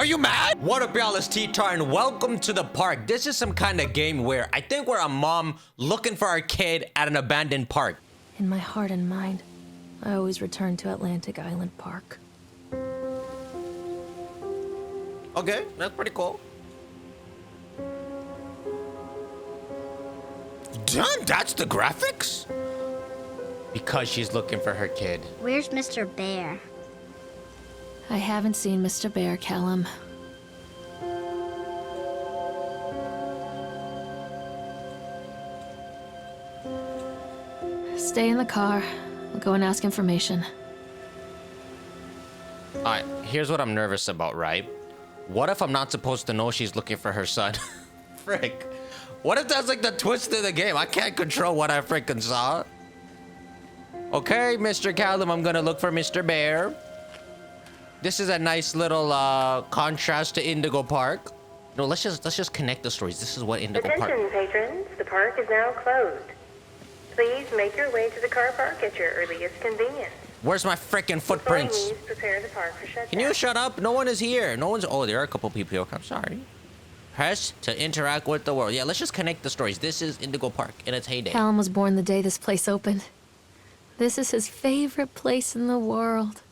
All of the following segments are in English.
you mad? What up, y'all? It's T-Tar and welcome to the park. This is some kind of game where I think we're a mom looking for our kid at an abandoned park. In my heart and mind, I always return to Atlantic Island Park. Okay, that's pretty cool. Damn, that's the graphics? Because she's looking for her kid. Where's Mr. Bear? I haven't seen Mr. Bear, Callum. Stay in the car. I'll go and ask information. Alright, here's what I'm nervous about, right? What if I'm not supposed to know she's looking for her son? Frick. What if that's like the twist of the game? I can't control what I freaking saw. Okay, Mr. Callum, I'm gonna look for Mr. Bear. This is a nice little contrast to Indigo Park. No, let's just connect the stories. This is what Indigo Park. Attention, patrons. The park is now closed. Please make your way to the car park at your earliest convenience. Where's my freaking footprints? Employees prepare the park for shutdown. Can you shut up? No one is here. No one's. Oh, there are a couple people here. I'm sorry. Press to interact with the world. Yeah, let's just connect the stories. This is Indigo Park in its heyday. Callum was born the day this place opened. This is his favorite place in the world.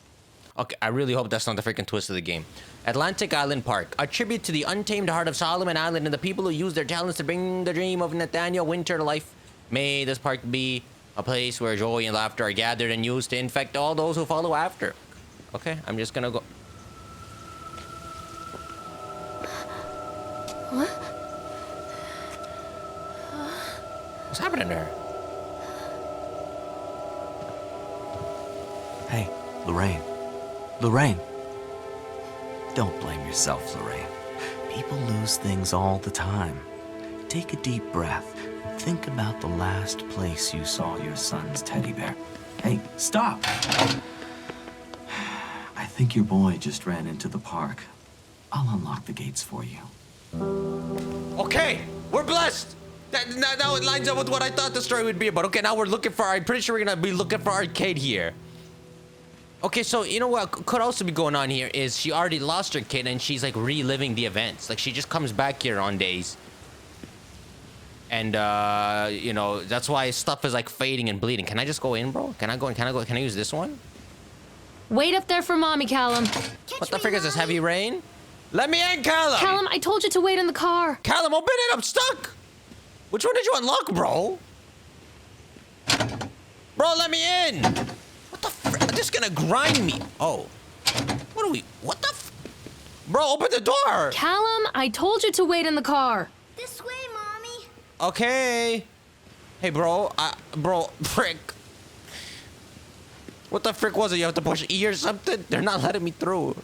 Okay, I really hope that's not the freaking twist of the game. Atlantic Island Park, a tribute to the untamed heart of Solomon Island and the people who use their talents to bring the dream of Nathaniel Winter to life. May this park be a place where joy and laughter are gathered and used to infect all those who follow after. Okay, I'm just gonna go. What? What's happening there? Hey, Lorraine. Lorraine. Don't blame yourself, Lorraine. People lose things all the time. Take a deep breath and think about the last place you saw your son's teddy bear. Hey, stop! I think your boy just ran into the park. I'll unlock the gates for you. Okay, we're blessed. Now it lines up with what I thought the story would be about. Okay, now we're looking for. I'm pretty sure we're gonna be looking for our kid here. Okay, so you know what could also be going on here is she already lost her kid and she's like reliving the events. Like she just comes back here on days. And you know, that's why stuff is like fading and bleeding. Can I just go in, bro? Can I go in? Can I use this one? Wait up there for Mommy, Callum. What the frick is this, heavy rain? Let me in, Callum! Callum, I told you to wait in the car. Callum, open it, I'm stuck! Which one did you unlock, bro? Bro, let me in! What the frick? This is gonna grind me. Oh. What the Bro, open the door! Callum, I told you to wait in the car. This way, Mommy. Okay. Hey, bro. Bro, frick. What the frick was it? You have to push E or something? They're not letting me through.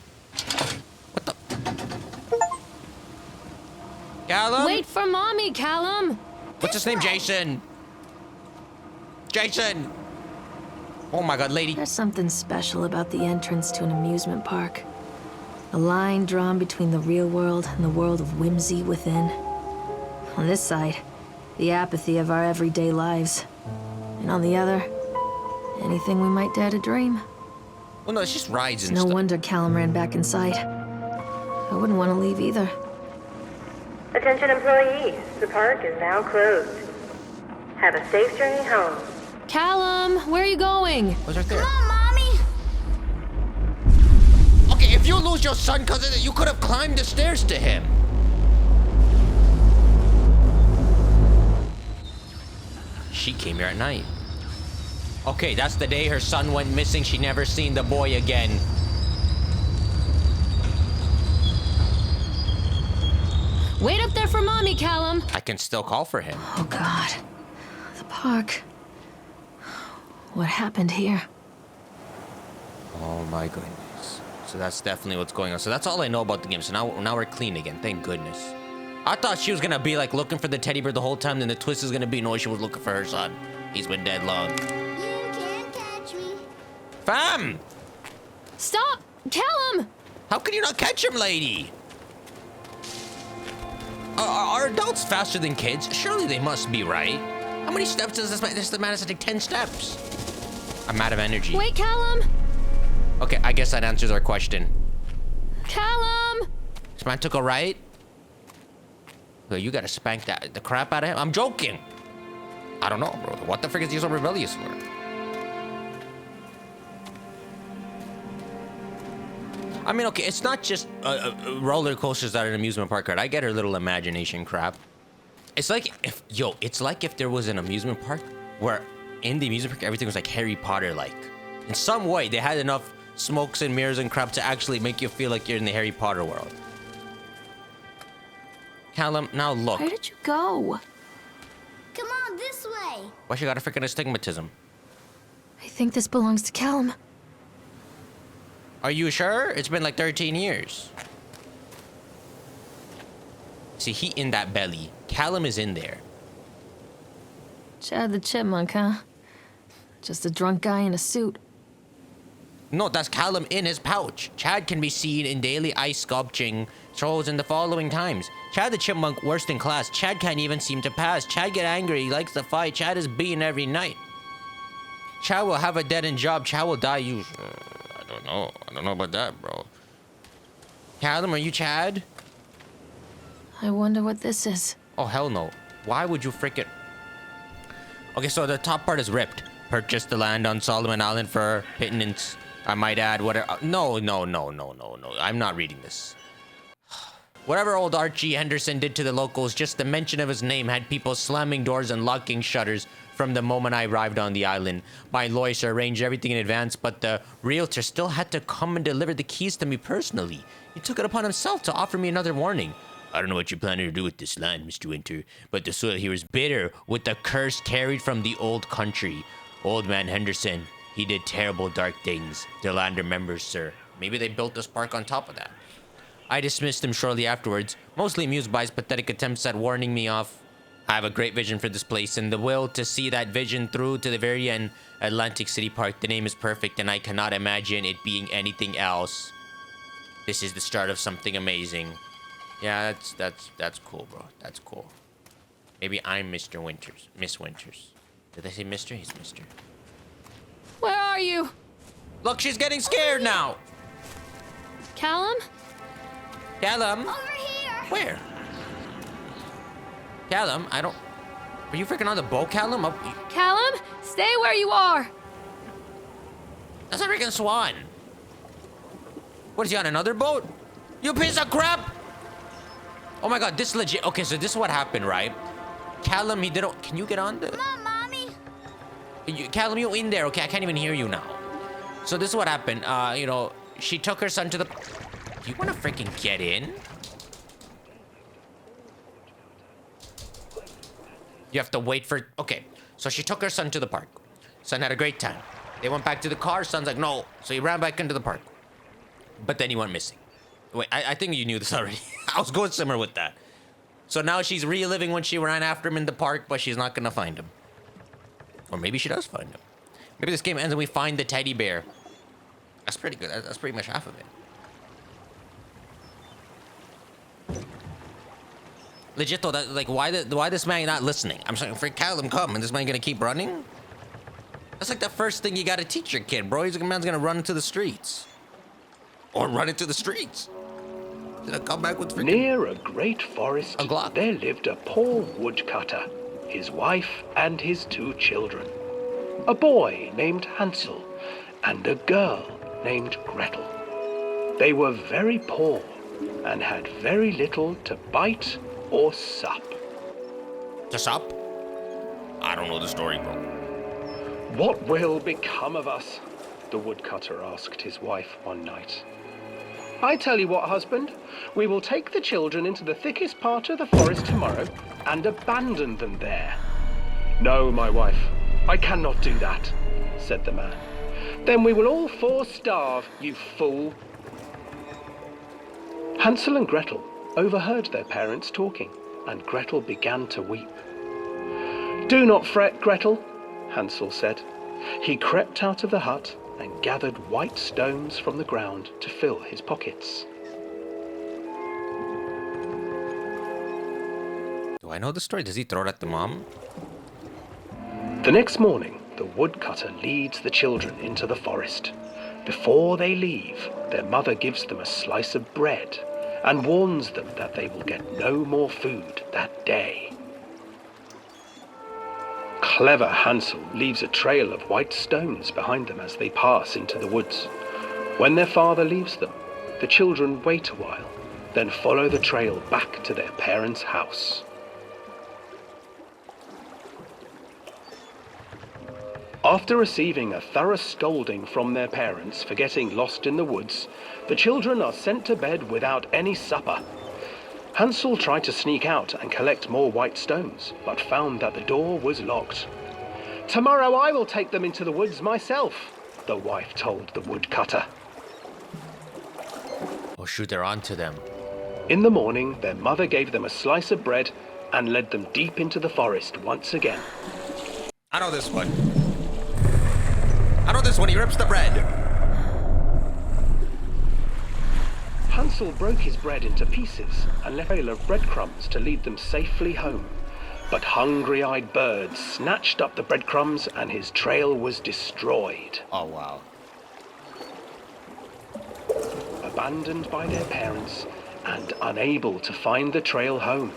What the? Callum? Wait for Mommy, Callum. What's his name? Jason. Jason. Oh my god, lady. There's something special about the entrance to an amusement park. A line drawn between the real world and the world of whimsy within. On this side, the apathy of our everyday lives. And on the other, anything we might dare to dream. Well, no, it's just rides and No stuff. wonder Callum ran back inside. I wouldn't want to leave either. Attention, employees. The park is now closed. Have a safe journey home. Callum, where are you going? What's right there? Come on, Mommy. Okay, if you lose your son because of it, you could have climbed the stairs to him. She came here at night. Okay, that's the day her son went missing. She never seen the boy again. Wait up there for Mommy, Callum. I can still call for him. Oh, God. The park. What happened here? Oh my goodness. So that's definitely what's going on. So that's all I know about the game. So now we're clean again. Thank goodness. I thought she was gonna be like looking for the teddy bear the whole time. Then the twist is gonna be no, she was looking for her son. He's been dead long. You can't catch me. Fam! Stop! Callum! How can you not catch him, lady? Are adults faster than kids? Surely they must be, right? How many steps does this man? This man has to take 10 steps. I'm out of energy. Wait, Callum! Okay, I guess that answers our question. Callum! This man took a right. So you gotta spank the crap out of him. I'm joking. I don't know, bro. What the frick is he so rebellious for? I mean, okay, it's not just roller coasters at an amusement park, right? I get her little imagination crap. It's like if there was an amusement park where in the amusement park everything was like Harry Potter like. In some way, they had enough smokes and mirrors and crap to actually make you feel like you're in the Harry Potter world. Callum, now look. Where did you go? Come on, this way. Why she got a freaking astigmatism? I think this belongs to Callum. Are you sure? It's been like 13 years. See, he in that belly. Callum is in there. Chad the Chipmunk, huh? Just a drunk guy in a suit. No, that's Callum in his pouch. Chad can be seen in daily ice sculpting shows in the following times. Chad the Chipmunk, worst in class. Chad can't even seem to pass. Chad get angry, he likes to fight. Chad is beaten every night. Chad will have a dead-end job. Chad will die I don't know. I don't know about that, bro. Callum, are you Chad? I wonder what this is. Oh, hell no. Why would you frickin'... Okay, so the top part is ripped. Purchased the land on Solomon Island for pittance. I might add whatever... No. I'm not reading this. Whatever old Archie Henderson did to the locals, just the mention of his name had people slamming doors and locking shutters from the moment I arrived on the island. My lawyers arranged everything in advance, but the realtor still had to come and deliver the keys to me personally. He took it upon himself to offer me another warning. I don't know what you're planning to do with this land, Mr. Winter, but the soil here is bitter with the curse carried from the old country. Old man Henderson, he did terrible dark things. The land remembers, sir. Maybe they built this park on top of that. I dismissed him shortly afterwards, mostly amused by his pathetic attempts at warning me off. I have a great vision for this place and the will to see that vision through to the very end. Atlantic City Park, the name is perfect and I cannot imagine it being anything else. This is the start of something amazing. Yeah, that's cool, bro. That's cool. Maybe I'm Mr. Winters. Miss Winters. Did they say Mr.? He's Mr. Where are you? Look, she's getting scared now. Callum? Callum? Over here. Where? Callum, I don't... Are you freaking on the boat, Callum? Callum? Stay where you are. That's a freaking swan. What is he on, another boat? You piece of crap! Oh my god, this legit... Okay, so this is what happened, right? Callum, he didn't... Can you get on the... Come on, Mommy. Callum, you in there, okay? I can't even hear you now. So this is what happened. You know, she took her son to the... You wanna freaking get in? You have to wait for... Okay, so she took her son to the park. Son had a great time. They went back to the car. Son's like, no. So he ran back into the park. But then he went missing. Wait, I think you knew this already. I was going somewhere with that. So now she's reliving when she ran after him in the park, but she's not gonna find him. Or maybe she does find him. Maybe this game ends and we find the teddy bear. That's pretty good. That's pretty much half of it. Legit though, that, like, why this man not listening? I'm saying, for Callum, come, and this man gonna keep running? That's like the first thing you gotta teach your kid, bro. He's a man's gonna run into the streets. Or run into the streets. Did I come back with freaking... Near a great forest, a Glock. there lived a poor woodcutter, his wife and his 2 children. A boy named Hansel and a girl named Gretel. They were very poor and had very little to bite or sup. To sup? I don't know the story, bro. What will become of us? The woodcutter asked his wife one night. I tell you what, husband, we will take the children into the thickest part of the forest tomorrow and abandon them there. No, my wife, I cannot do that, said the man. Then we will all 4 starve, you fool. Hansel and Gretel overheard their parents talking, and Gretel began to weep. Do not fret, Gretel, Hansel said. He crept out of the hut and gathered white stones from the ground to fill his pockets. Do I know the story? Does he throw it at the mom? The next morning, the woodcutter leads the children into the forest. Before they leave, their mother gives them a slice of bread and warns them that they will get no more food that day. Clever Hansel leaves a trail of white stones behind them as they pass into the woods. When their father leaves them, the children wait a while, then follow the trail back to their parents' house. After receiving a thorough scolding from their parents for getting lost in the woods, the children are sent to bed without any supper. Hansel tried to sneak out and collect more white stones, but found that the door was locked. "Tomorrow I will take them into the woods myself," the wife told the woodcutter. Oh shoot, they're onto them. In the morning, their mother gave them a slice of bread and led them deep into the forest once again. I know this one. I know this one. He rips the bread. Hansel broke his bread into pieces and left a trail of breadcrumbs to lead them safely home. But hungry-eyed birds snatched up the breadcrumbs and his trail was destroyed. Oh, wow. Abandoned by their parents and unable to find the trail home,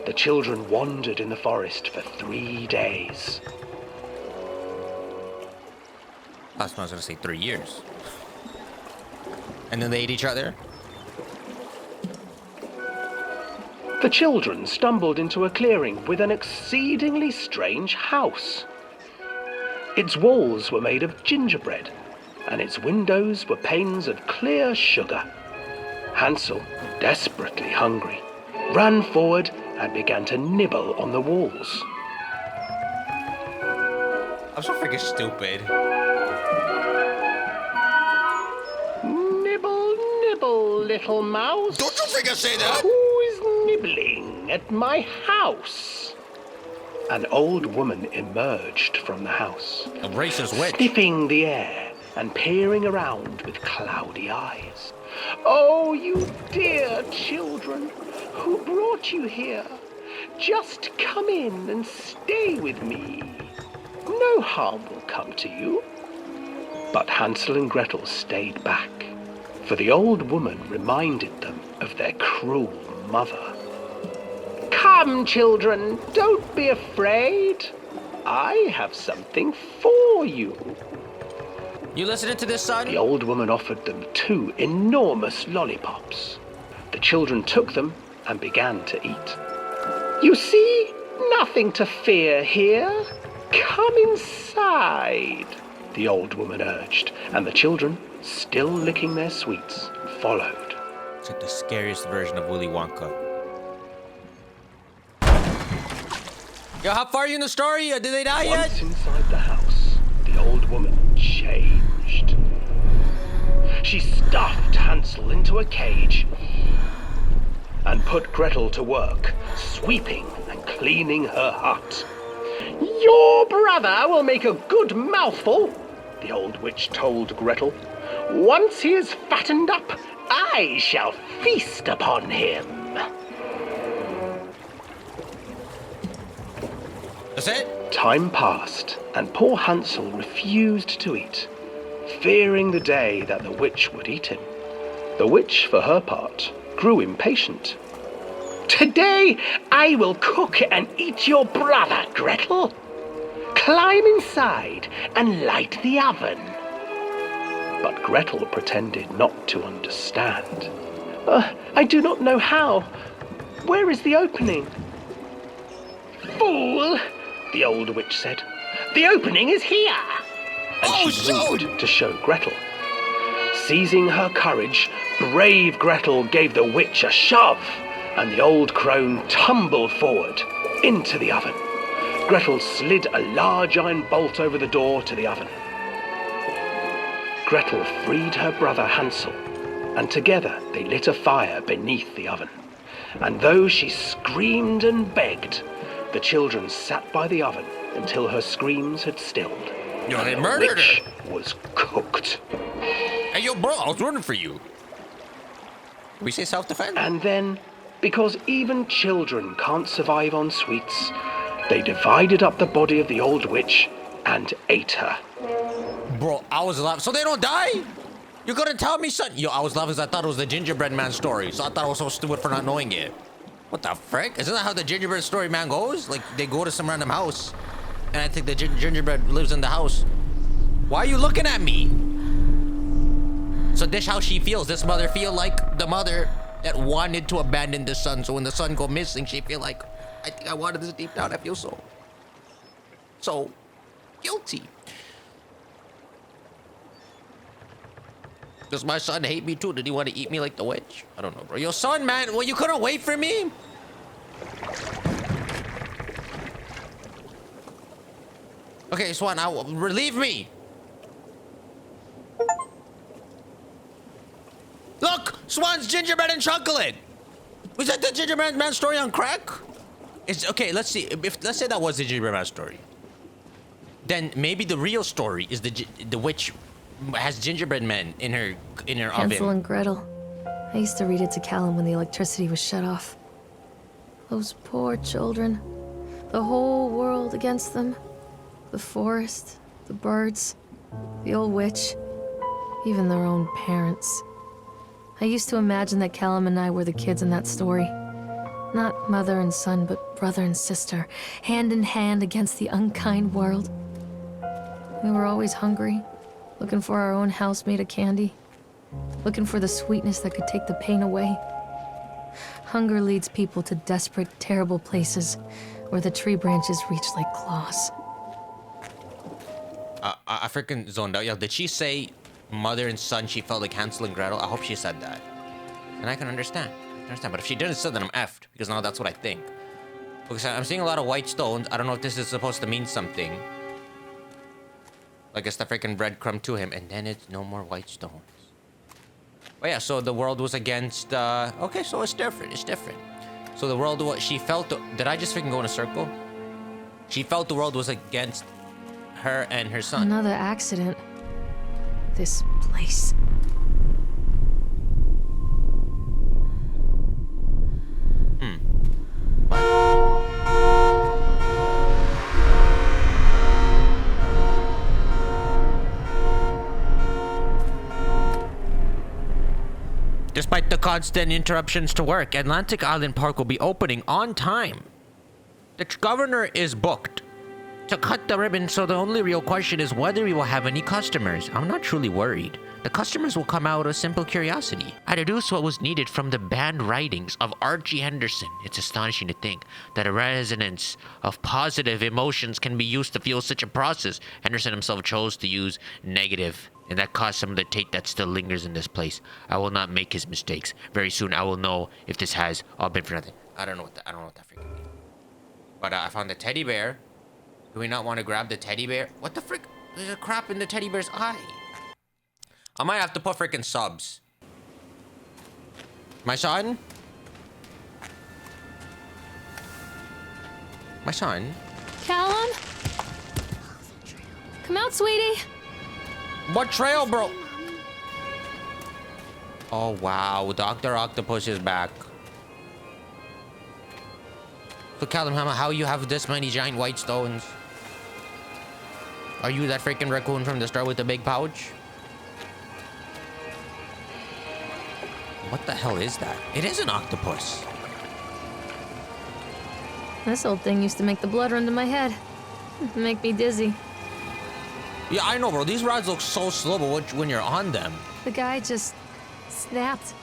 the children wandered in the forest for 3 days. That's what I was going to say, 3 years. And then they ate each other? The children stumbled into a clearing with an exceedingly strange house. Its walls were made of gingerbread, and its windows were panes of clear sugar. Hansel, desperately hungry, ran forward and began to nibble on the walls. I'm so freaking stupid. Nibble, nibble, little mouse. Don't you freaking say that! Who is nibbling at my house? An old woman emerged from the house, A racist witch. sniffing the air and peering around with cloudy eyes. "Oh, you dear children, who brought you here? Just come in and stay with me. No harm will come to you." But Hansel and Gretel stayed back, for the old woman reminded them of their cruel mother. "Come, children, don't be afraid. I have something for you." You listening to this, son? The old woman offered them 2 enormous lollipops. The children took them and began to eat. "You see, nothing to fear here. Come inside," the old woman urged, and the children, still licking their sweets, followed. It's like the scariest version of Willy Wonka. Yo, how far are you in the story? Did they die yet? Once inside the house, the old woman changed. She stuffed Hansel into a cage and put Gretel to work, sweeping and cleaning her hut. "Your brother will make a good mouthful," the old witch told Gretel. "Once he is fattened up, I shall feast upon him." That's it? Time passed, and poor Hansel refused to eat, fearing the day that the witch would eat him. The witch, for her part, grew impatient. "Today I will cook and eat your brother, Gretel. Climb inside and light the oven." But Gretel pretended not to understand. I do not know how. Where is the opening?" "Fool," the old witch said. "The opening is here." And she moved to show Gretel. Seizing her courage, brave Gretel gave the witch a shove, and the old crone tumbled forward into the oven. Gretel slid a large iron bolt over the door to the oven. Gretel freed her brother Hansel, and together they lit a fire beneath the oven. And though she screamed and begged, the children sat by the oven until her screams had stilled. Yo, they The murdered witch her. was cooked. Hey, yo, bro, I was running for you. We say self-defense? And then, because even children can't survive on sweets, they divided up the body of the old witch and ate her. Bro, I was alive. So they don't die? You couldn't tell me, son. Yo, I was laughing because I thought it was the gingerbread man story. So I thought I was so stupid for not knowing it. What the frick? Isn't that how the gingerbread story man goes? Like, they go to some random house. And I think the gingerbread lives in the house. Why are you looking at me? So this how she feels. This mother feel like the mother that wanted to abandon the son. So when the son go missing, she feel like, I think I wanted this deep down. I feel so guilty. Does my son hate me too? Did he want to eat me like the witch? I don't know, bro. Yo, son, man. Well, you couldn't wait for me? Okay, Swan, now relieve me. Look! Swan's gingerbread and chocolate! Was that the gingerbread man story on crack? It's okay, let's see. Let's say that was the gingerbread man story. Then maybe the real story is the witch has gingerbread men in her Hansel oven. and Gretel. I used to read it to Callum when the electricity was shut off. Those poor children. The whole world against them. The forest, the birds, the old witch, even their own parents. I used to imagine that Callum and I were the kids in that story. Not mother and son, but brother and sister, hand in hand against the unkind world. We were always hungry, looking for our own house made of candy, looking for the sweetness that could take the pain away. Hunger leads people to desperate, terrible places where the tree branches reach like claws. I freaking zoned out. Yeah, did she say mother and son, she felt like Hansel and Gretel? I hope she said that. And I can understand. But if she didn't say that, I'm effed. Because now that's what I think. Because I'm seeing a lot of white stones. I don't know if this is supposed to mean something. Like it's the freaking breadcrumb to him. And then it's no more white stones. But yeah, so the world was against... okay, so it's different. It's different. So the world... She felt... Did I just freaking go in a circle? She felt the world was against her and her son. Another accident. This place. Despite the constant interruptions to work, Atlantic Island Park will be opening on time. The governor is booked to cut the ribbon, so the only real question is whether we will have any customers. I'm not truly worried. The customers will come out of simple curiosity. I deduced what was needed from the banned writings of Archie Henderson. It's astonishing to think that a resonance of positive emotions can be used to fuel such a process. Henderson himself chose to use negative, and that caused some of the tape that still lingers in this place. I will not make his mistakes. Very soon I will know if this has all been for nothing. I don't know what that freaking means. But I found the teddy bear. Do we not want to grab the teddy bear? What the frick? There's a crap in the teddy bear's eye. I might have to put freaking subs. My son? My son? Callum? Come out, sweetie. What trail, bro? Oh, wow. Dr. Octopus is back. So, Callum, how you have this many giant white stones? Are you that freaking raccoon from the start with the big pouch? What the hell is that? It is an octopus. This old thing used to make the blood run to my head. Make me dizzy. Yeah, I know, bro. These rides look so slow, but when you're on them. The guy just snapped.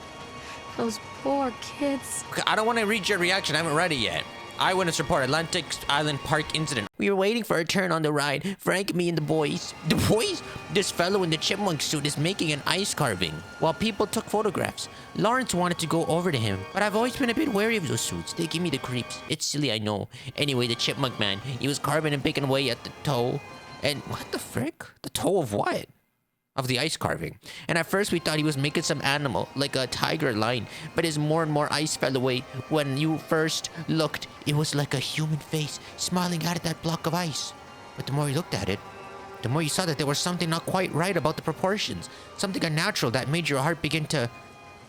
Those poor kids. Okay, I don't want to read your reaction. I haven't read it yet. Eyewitness report, Atlantic Island Park incident. We were waiting for a turn on the ride. Frank, me, and the boys. The boys? This fellow in the chipmunk suit is making an ice carving while people took photographs. Lawrence wanted to go over to him, but I've always been a bit wary of those suits. They give me the creeps. It's silly, I know. Anyway, the chipmunk man, he was carving and picking away at the toe. And what the frick? The toe of what? Of the ice carving. And at first we thought he was making some animal, like a tiger or lion. But as more and more ice fell away, when you first looked, it was like a human face smiling out at that block of ice. But the more you looked at it, the more you saw that there was something not quite right about the proportions. Something unnatural that made your heart begin to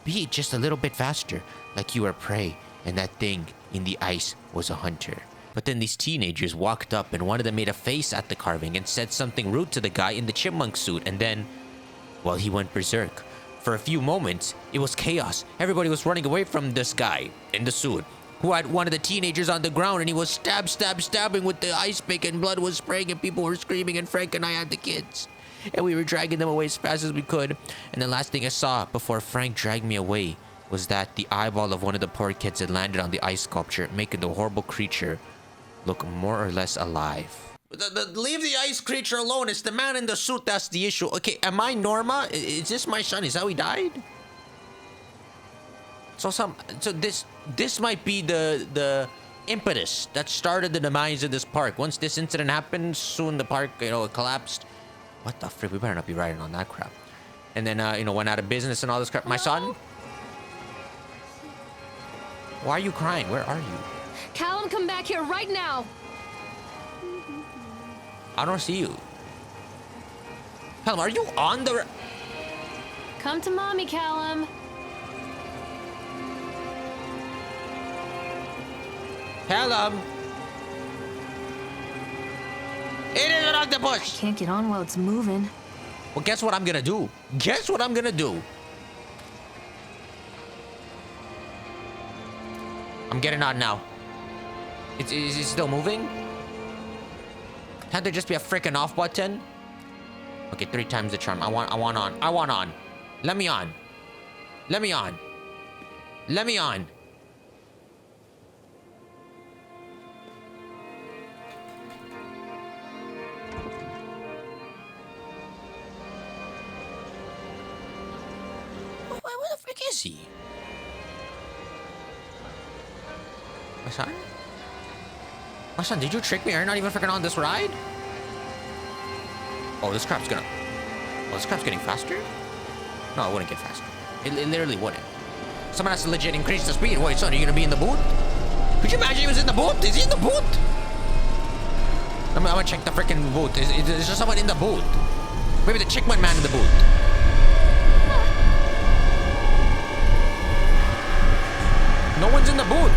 beat just a little bit faster, like you were prey, and that thing in the ice was a hunter. But then these teenagers walked up and one of them made a face at the carving and said something rude to the guy in the chipmunk suit, and then Well, he went berserk. For a few moments, it was chaos. Everybody was running away from this guy in the suit, who had one of the teenagers on the ground, and he was stabbing with the ice pick, and blood was spraying, and people were screaming, and Frank and I had the kids. And we were dragging them away as fast as we could. And the last thing I saw before Frank dragged me away was that the eyeball of one of the poor kids had landed on the ice sculpture, making the horrible creature look more or less alive. Leave the ice creature alone. It's the man in the suit that's the issue. Okay, am I Norma? Is this my son? Is that how he died? So this might be the impetus that started the demise of this park. Once this incident happened, soon the park, it collapsed. What the frick? We better not be riding on that crap. And then, went out of business and all this crap. My son? Why are you crying? Where are you? Callum, come back here right now. I don't see you. Callum, are you on the... Come to mommy, Callum. Callum! It is an octopus! Can't get on while it's moving. Well, guess what I'm gonna do? Guess what I'm gonna do? I'm getting on now. Is it still moving? Can't there just be a freaking off button? Okay, 3 times the charm. I want on. I want on. Let me on. Let me on. Let me on. Where the frick is he? My son? My son, did you trick me? Are you not even freaking on this ride? Oh, this crap's gonna... Oh, this crap's getting faster? No, it wouldn't get faster. It literally wouldn't. Someone has to legit increase the speed. Wait, son, are you gonna be in the booth? Could you imagine he was in the booth? Is he in the booth? I'm gonna check the freaking booth. Is there someone in the booth? Maybe the chick went man in the booth. No one's in the booth.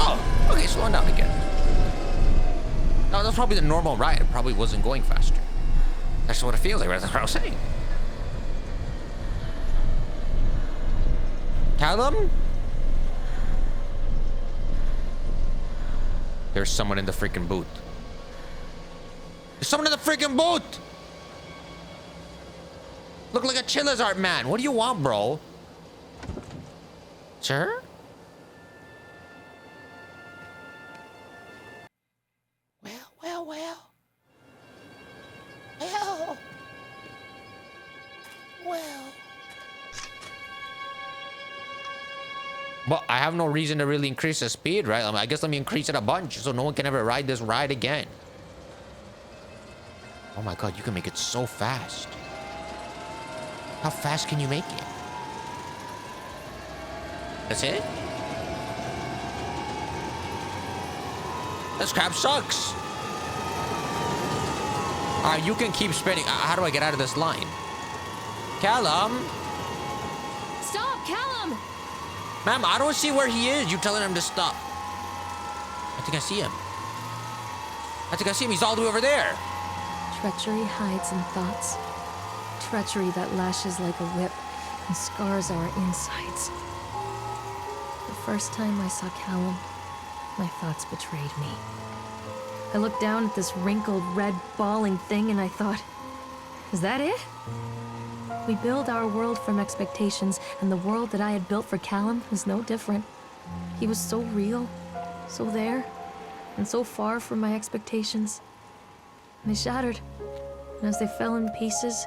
Oh, okay, slowing down again. No, that's probably the normal ride. It probably wasn't going faster. That's what it feels like. That's what I was saying. Callum? There's someone in the freaking booth. There's someone in the freaking booth! Look like a Chillazart man. What do you want, bro? Sir? Well, I have no reason to really increase the speed, right? I guess let me increase it a bunch so no one can ever ride this ride again. Oh my god, you can make it so fast. How fast can you make it? That's it? This crap sucks. Alright, you can keep spinning. How do I get out of this line? Callum? Stop, Callum! Ma'am, I don't see where he is. You telling him to stop. I think I see him. He's all the way over there. Treachery hides in thoughts. Treachery that lashes like a whip and scars our insides. The first time I saw Callum, my thoughts betrayed me. I looked down at this wrinkled, red, bawling thing and I thought, is that it? We build our world from expectations, and the world that I had built for Callum was no different. He was so real, so there, and so far from my expectations. And they shattered, and as they fell in pieces,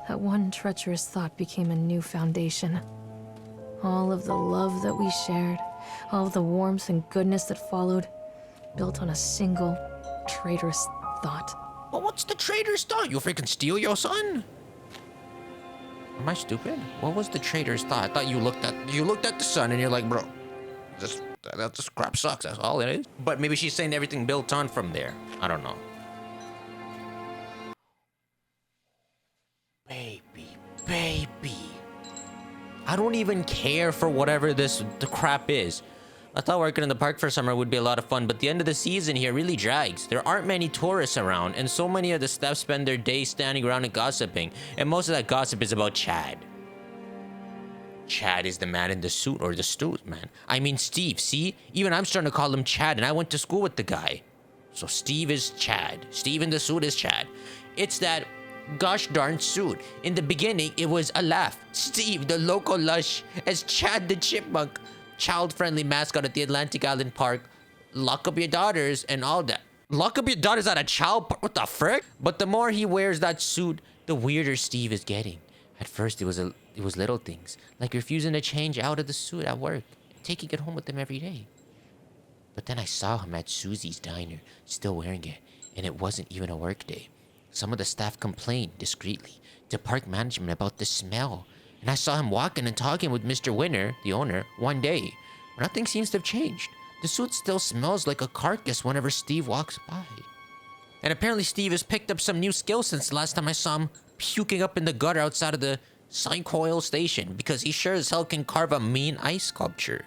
that one treacherous thought became a new foundation. All of the love that we shared, all of the warmth and goodness that followed, built on a single, traitorous thought. Well, what's the traitor's thought? You freaking steal your son? Am I stupid? What was the traitor's thought? I thought you looked at the sun and you're like, bro, that just crap sucks. That's all it is. But maybe she's saying everything built on from there. I don't know. Baby. I don't even care for whatever the crap is. I thought working in the park for summer would be a lot of fun, but the end of the season here really drags. There aren't many tourists around, and so many of the staff spend their days standing around and gossiping. And most of that gossip is about Chad. Chad is the man in the suit, or the suit, man. I mean Steve, see? Even I'm starting to call him Chad, and I went to school with the guy. So Steve is Chad. Steve in the suit is Chad. It's that gosh darn suit. In the beginning, it was a laugh. Steve, the local lush, as Chad the chipmunk. Child-friendly mascot at the Atlantic Island Park. Lock up your daughters and all that. Lock up your daughters at a child park? What the frick? But the more he wears that suit, the weirder Steve is getting. At first, it was little things, like refusing to change out of the suit at work, and taking it home with him every day. But then I saw him at Susie's diner, still wearing it, and it wasn't even a work day. Some of the staff complained discreetly to park management about the smell. And I saw him walking and talking with Mr. Winner, the owner, one day. But nothing seems to have changed. The suit still smells like a carcass whenever Steve walks by. And apparently Steve has picked up some new skills since the last time I saw him puking up in the gutter outside of the Cycoil station, because he sure as hell can carve a mean ice sculpture.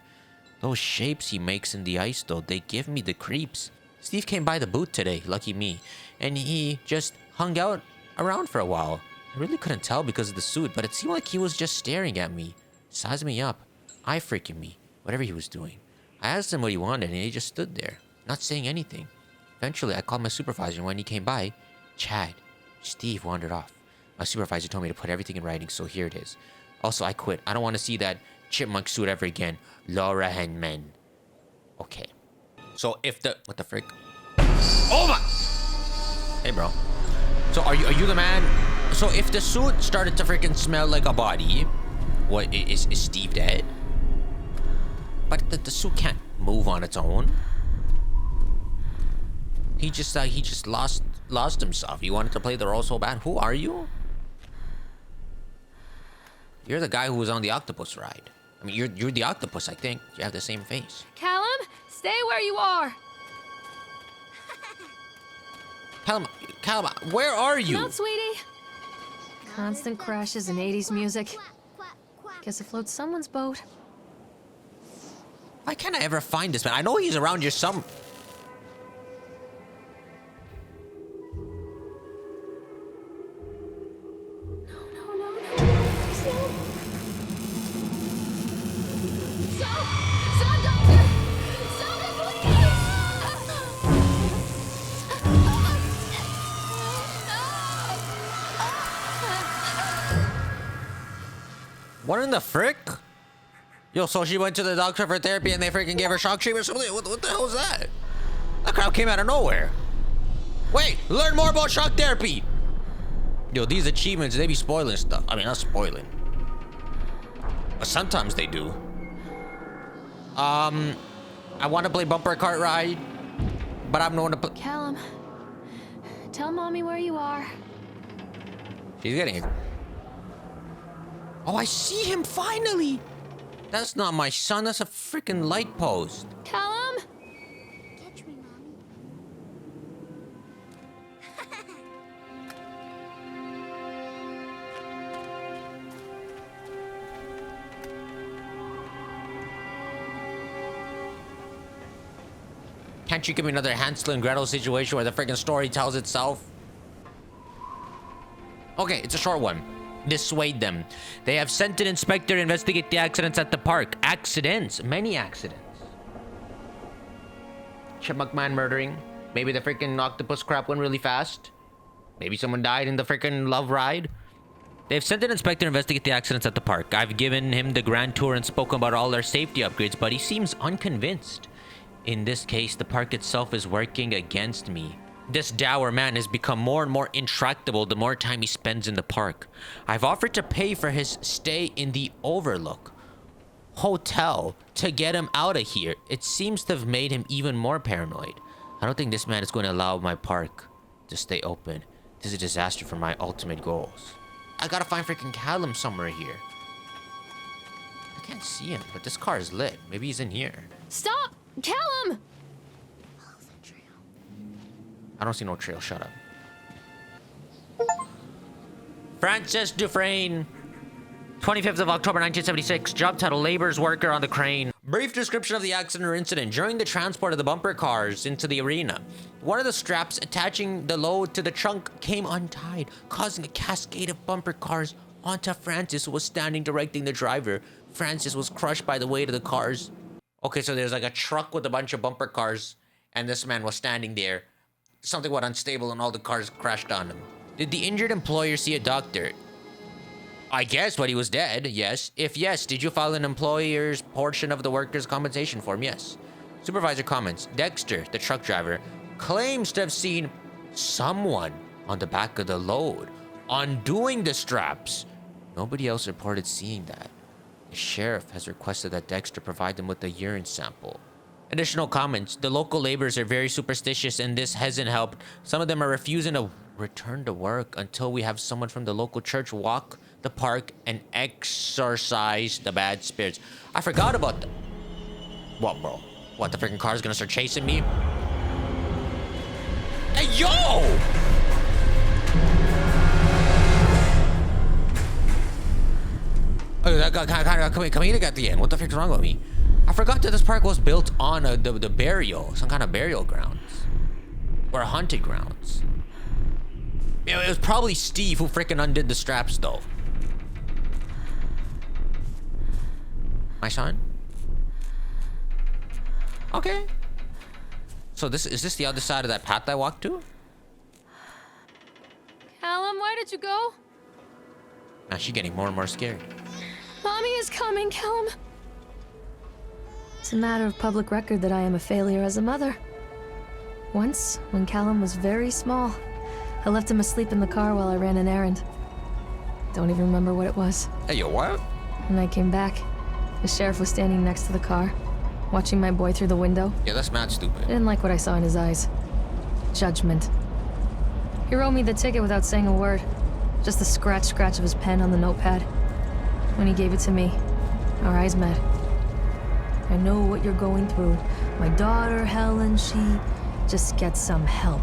Those shapes he makes in the ice, though, they give me the creeps. Steve came by the booth today, lucky me, and he just hung out around for a while. I really couldn't tell because of the suit, but it seemed like he was just staring at me, sizing me up, eye freaking me, whatever he was doing. I asked him what he wanted, and he just stood there, not saying anything. Eventually, I called my supervisor, and when he came by, Chad, Steve wandered off. My supervisor told me to put everything in writing, so here it is. Also, I quit. I don't want to see that chipmunk suit ever again. Laura Henman. Okay. So if the... What the frick? Oh my... Hey, bro. So are you the man... So if the suit started to freaking smell like a body, what, is Steve dead? But the suit can't move on its own. He just lost himself. He wanted to play the role so bad. Who are you? You're the guy who was on the octopus ride. I mean, you're the octopus, I think. You have the same face. Callum, stay where you are. Callum, where are you? Come out, sweetie. Constant crashes and 80s music. Quack, quack, quack. Guess it floats someone's boat. Why can't I ever find this man? I know he's around here some... What in the frick? Yo, so she went to the doctor for therapy and they freaking gave her shock treatment or something? What the hell is that? That crowd came out of nowhere. Wait, learn more about shock therapy. Yo, these achievements, they be spoiling stuff. I mean, not spoiling. But sometimes they do. I want to play bumper cart ride, but I'm going to play... Callum, tell mommy where you are. She's getting it. Oh, I see him finally. That's not my son. That's a freaking light post. Callum? Catch me, Mommy. Can't you give me another Hansel and Gretel situation where the freaking story tells itself? Okay, it's a short one. Dissuade them. They have sent an inspector to investigate the accidents at the park. Accidents. Many accidents. Chipmunk man murdering. Maybe the freaking octopus crap went really fast. Maybe someone died in the freaking love ride. They've sent an inspector to investigate the accidents at the park. I've given him the grand tour and spoken about all their safety upgrades, but he seems unconvinced. In this case, the park itself is working against me. This dour man has become more and more intractable the more time he spends in the park. I've offered to pay for his stay in the Overlook Hotel to get him out of here. It seems to have made him even more paranoid. I don't think this man is going to allow my park to stay open. This is a disaster for my ultimate goals. I gotta find freaking Callum somewhere here. I can't see him, but this car is lit. Maybe he's in here. Stop! Callum! I don't see no trail. Shut up. Francis Dufresne. 25th of October, 1976. Job title, laborers worker on the crane. Brief description of the accident or incident. During the transport of the bumper cars into the arena, one of the straps attaching the load to the trunk came untied, causing a cascade of bumper cars onto Francis, who was standing directing the driver. Francis was crushed by the weight of the cars. Okay, so there's like a truck with a bunch of bumper cars, and this man was standing there. Something went unstable and all the cars crashed on him. Did the injured employer see a doctor? I guess, but he was dead, yes. If yes, did you file an employer's portion of the workers' compensation form? Yes. Supervisor comments, Dexter, the truck driver, claims to have seen someone on the back of the load undoing the straps. Nobody else reported seeing that. The sheriff has requested that Dexter provide them with a urine sample. Additional comments, the local laborers are very superstitious and this hasn't helped. Some of them are refusing to return to work until we have someone from the local church walk the park and exorcise the bad spirits. I forgot about that. What, bro? What, the freaking car's gonna start chasing me? Hey, yo! Oh, that guy kind of comedic at the end. What the frick's wrong with me? I forgot that this park was built on the burial, some kind of burial grounds. Or haunted grounds. It was probably Steve who freaking undid the straps, though. My son? Okay. So is this the other side of that path I walked to? Callum, why did you go? Now she's getting more and more scared. Mommy is coming, Callum. It's a matter of public record that I am a failure as a mother. Once, when Callum was very small, I left him asleep in the car while I ran an errand. Don't even remember what it was. Hey, yo, what? When I came back, the sheriff was standing next to the car, watching my boy through the window. Yeah, that's mad I stupid. didn't like what I saw in his eyes. Judgment. He wrote me the ticket without saying a word. Just the scratch of his pen on the notepad. When he gave it to me, our eyes met. I know what you're going through. My daughter, Helen, she just gets some help.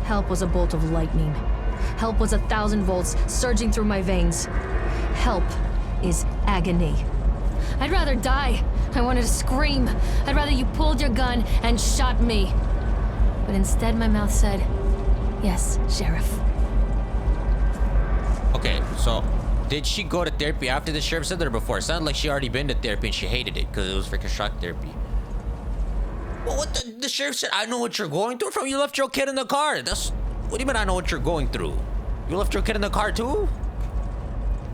Help was a bolt of lightning. Help was 1,000 volts surging through my veins. Help is agony. I'd rather die. I wanted to scream. I'd rather you pulled your gun and shot me. But instead my mouth said, yes, Sheriff. Okay, so did she go to therapy after the sheriff said that or before? It sounded like she already been to therapy and she hated it because it was freaking shock therapy. Well, what the sheriff said, I know what you're going through from you left your kid in the car. What do you mean I know what you're going through? You left your kid in the car too?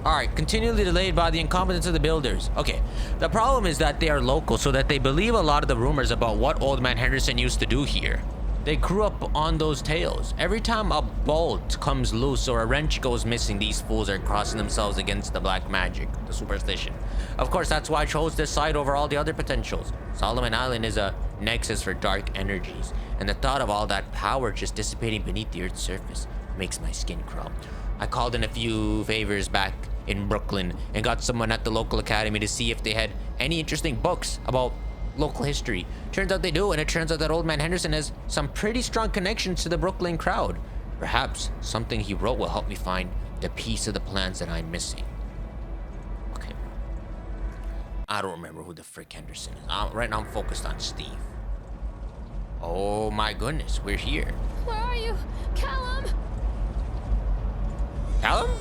Alright, continually delayed by the incompetence of the builders. Okay, the problem is that they are local, so that they believe a lot of the rumors about what Old Man Henderson used to do here. They grew up on those tales. Every time a bolt comes loose or a wrench goes missing, these fools are crossing themselves against the black magic, the superstition. Of course, that's why I chose this site over all the other potentials. Solomon Island is a nexus for dark energies, and the thought of all that power just dissipating beneath the Earth's surface makes my skin crawl. I called in a few favors back in Brooklyn and got someone at the local academy to see if they had any interesting books about local history. Turns out they do, and it turns out that Old Man Henderson has some pretty strong connections to the Brooklyn crowd. Perhaps something he wrote will help me find the piece of the plans that I'm missing. Okay. I don't remember who the frick Henderson is. Right now I'm focused on Steve. Oh my goodness, we're here. Where are you? Callum! Callum?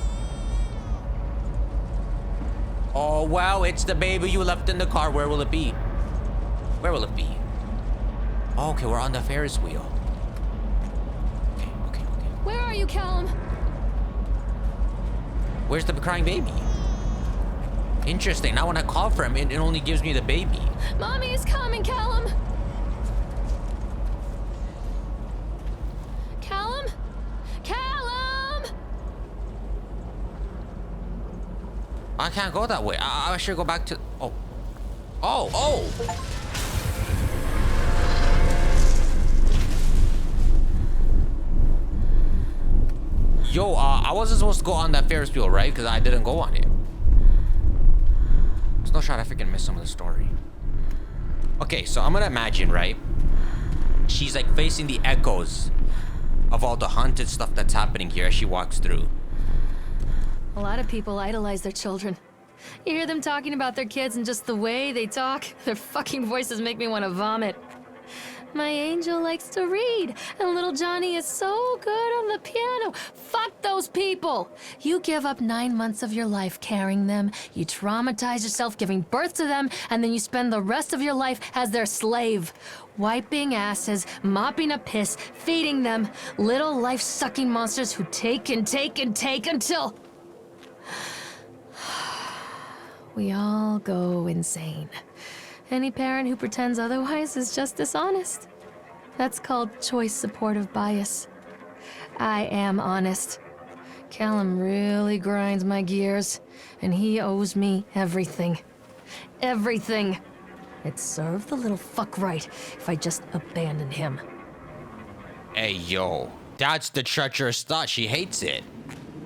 Oh wow, it's the baby you left in the car. Where will it be? Where will it be? Oh, okay, we're on the Ferris wheel. Okay. Where are you, Callum? Where's the crying baby? Interesting. Now when I call for him, it only gives me the baby. Mommy is coming, Callum! Callum? Callum! I can't go that way. I should go back to... Oh! Yo, I wasn't supposed to go on that Ferris wheel, right? Because I didn't go on it. There's no shot I freaking missed some of the story. Okay, so I'm gonna imagine, right? She's like facing the echoes of all the haunted stuff that's happening here as she walks through. A lot of people idolize their children. You hear them talking about their kids and just the way they talk, their fucking voices make me want to vomit. My angel likes to read, and little Johnny is so good on the piano. Fuck those people! You give up 9 months of your life carrying them, you traumatize yourself giving birth to them, and then you spend the rest of your life as their slave. Wiping asses, mopping up piss, feeding them. Little life-sucking monsters who take and take and take until... we all go insane. Any parent who pretends otherwise is just dishonest. That's called choice supportive bias. I am honest. Callum really grinds my gears, and he owes me everything. Everything. It'd serve the little fuck right if I just abandoned him. Hey, yo. That's the treacherous thought. She hates it.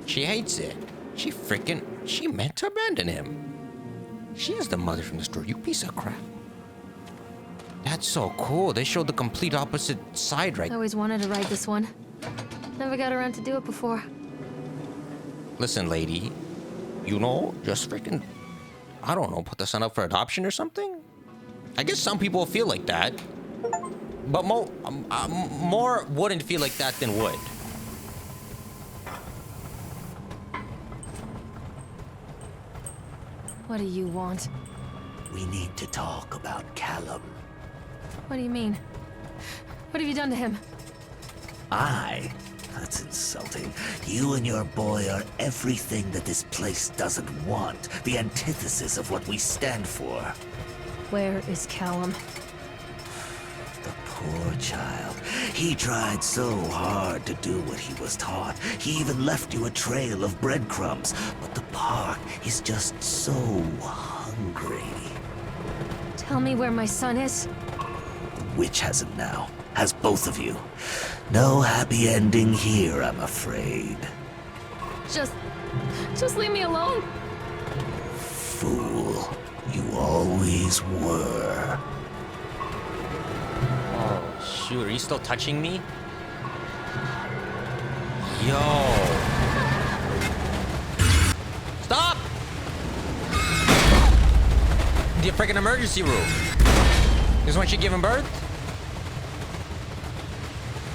She hates it. She meant to abandon him. She is the mother from the story, you piece of crap. That's so cool. They showed the complete opposite side right I always wanted to ride this one. Never got around to do it before. Listen, lady. You know, just freaking... I don't know, put the son up for adoption or something? I guess some people feel like that. But more wouldn't feel like that than would. What do you want? We need to talk about Callum. What do you mean? What have you done to him? That's insulting. You and your boy are everything that this place doesn't want. The antithesis of what we stand for. Where is Callum? The poor child. He tried so hard to do what he was taught. He even left you a trail of breadcrumbs. But the park is just so hungry. Tell me where my son is. The witch has him now. Has both of you. No happy ending here, I'm afraid. Just leave me alone. Fool. You always were. Oh, shoot. Are you still touching me? Yo. Stop! The freaking emergency room. This is when she giving birth?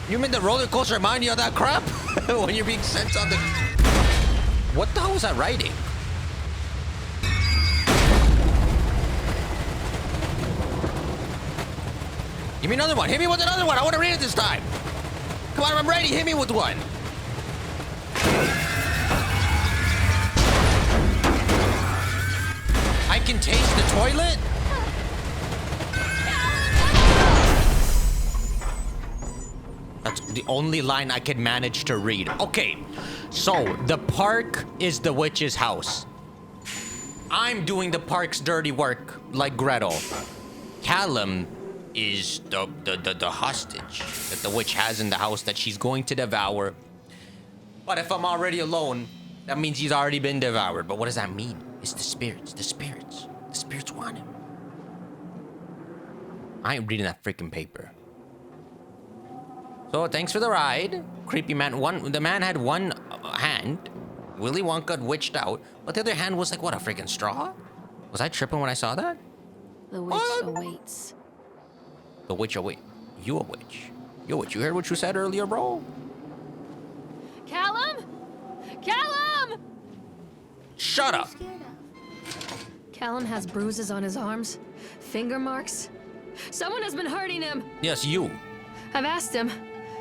You mean the roller coaster remind you of that crap? When you're being sent on the... What the hell was that writing? Give me another one. Hit me with another one. I want to read it this time. Come on, I'm ready. Hit me with one. I can taste the toilet? That's the only line I could manage to read. Okay, so the park is the witch's house. I'm doing the park's dirty work, like Gretel. Callum is the hostage that the witch has in the house that she's going to devour. But if I'm already alone, that means he's already been devoured. But what does that mean? It's the spirits. The spirits want him. I ain't reading that freaking paper. So thanks for the ride. Creepy man. The man had one hand. Willy Wonka got witched out. But the other hand was like, what, a freaking straw? Was I tripping when I saw that? The witch awaits. The witch await. You a witch. You a witch. You heard what you said earlier, bro? Callum? Callum! Shut up. Callum has bruises on his arms, finger marks. Someone has been hurting him. Yes, you. I've asked him,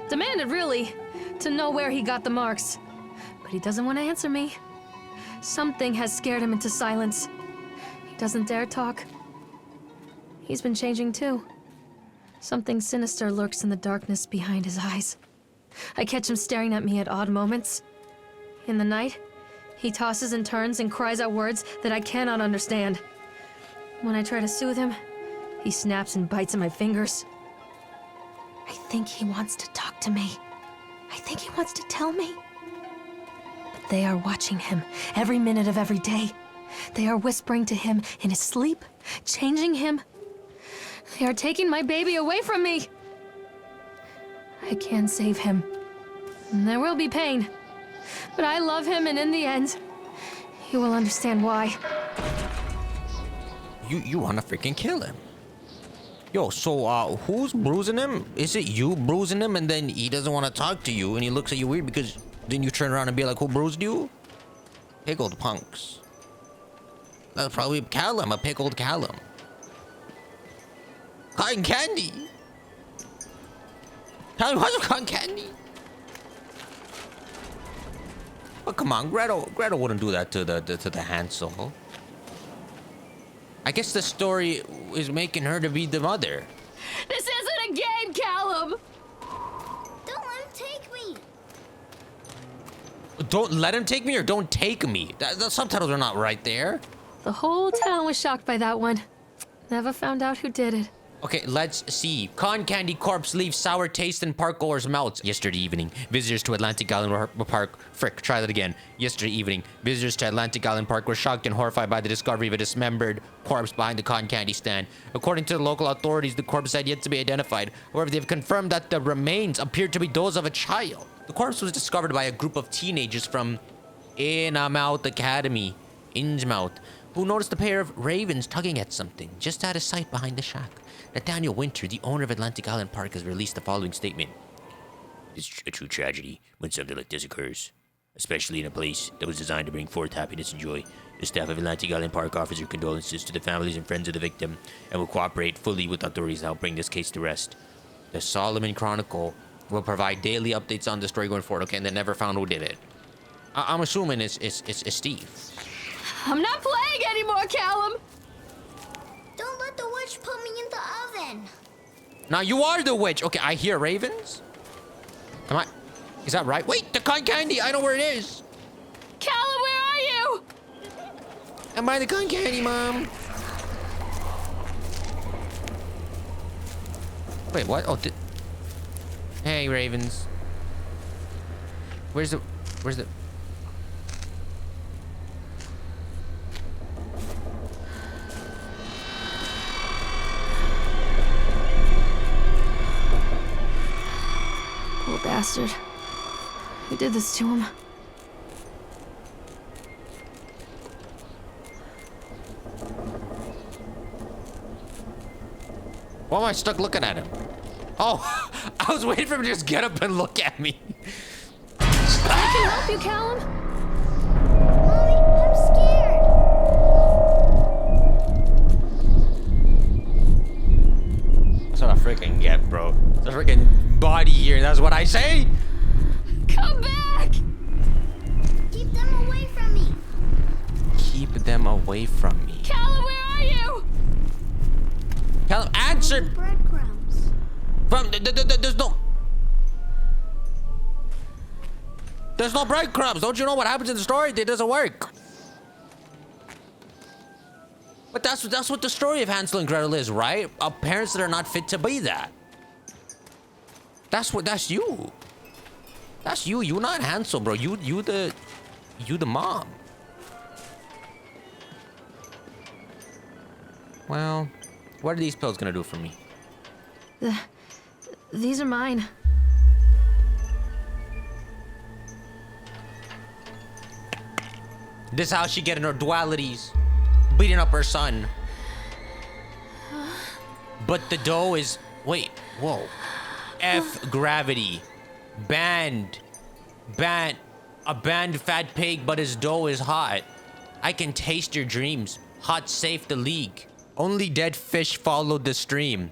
demanded really, to know where he got the marks. But he doesn't want to answer me. Something has scared him into silence. He doesn't dare talk. He's been changing too. Something sinister lurks in the darkness behind his eyes. I catch him staring at me at odd moments. In the night, he tosses and turns and cries out words that I cannot understand. When I try to soothe him, he snaps and bites at my fingers. I think he wants to talk to me. I think he wants to tell me. But they are watching him every minute of every day. They are whispering to him in his sleep, changing him. They are taking my baby away from me. I can save him. There will be pain. But I love him, and in the end, You will understand why. You wanna freaking kill him. Yo, so who's bruising him? Is it you bruising him and then he doesn't want to talk to you and he looks at you weird because then you turn around and be like, who bruised you? Pickled punks. That's probably Callum, a pickled Callum. Cotton candy. Callum, what's cotton candy? Oh, come on, Gretel wouldn't do that to the Hansel. I guess the story is making her to be the mother. This isn't a game, Callum! Don't let him take me. Don't let him take me or don't take me. The subtitles are not right there. The whole town was shocked by that one. Never found out who did it. Okay, let's see. Cotton candy corpse leaves sour taste in parkgoers' mouths. Yesterday evening, visitors to Atlantic Island Park... Frick, try that again. Yesterday evening, visitors to Atlantic Island Park were shocked and horrified by the discovery of a dismembered corpse behind the cotton candy stand. According to the local authorities, the corpse had yet to be identified. However, they've confirmed that the remains appeared to be those of a child. The corpse was discovered by a group of teenagers from Innsmouth Academy, who noticed a pair of ravens tugging at something just out of sight behind the shack. Nathaniel Winter, the owner of Atlantic Island Park, has released the following statement. It's a true tragedy when something like this occurs, especially in a place that was designed to bring forth happiness and joy. The staff of Atlantic Island Park offers their condolences to the families and friends of the victim and will cooperate fully with authorities to help bring this case to rest. The Solomon Chronicle will provide daily updates on the story going forward. Okay, and they never found who did it. I'm assuming it's Steve. I'm not playing anymore, Callum! Don't let the witch put me in the oven. Now you are the witch. Okay, I hear ravens. Am I? Is that right? Wait, the cotton candy. I know where it is. Callum, where are you? I'm by the cotton candy, Mom. Wait, what? Oh, hey, ravens. Where's the? Poor bastard. Who did this to him? Why am I stuck looking at him? Oh, I was waiting for him to just get up and look at me. I can help you, Callum. Mommy, I'm scared. That's what I freaking get, bro. It's a freaking body here. That's what I say. Come back! Keep them away from me. Keep them away from me. Callum, where are you? Callum, answer. Breadcrumbs. From there's no breadcrumbs. Don't you know what happens in the story? It doesn't work. But that's what the story of Hansel and Gretel is, right? Parents that are not fit to be that. That's you. That's you. You're not Hansel, bro. You the mom. Well, what are these pills gonna do for me? These are mine. This is how she getting her dualities. Beating up her son. But the dough is... Wait, whoa. F gravity. Banned. A banned fat pig, but his dough is hot. I can taste your dreams. Hot safe the league. Only dead fish followed the stream.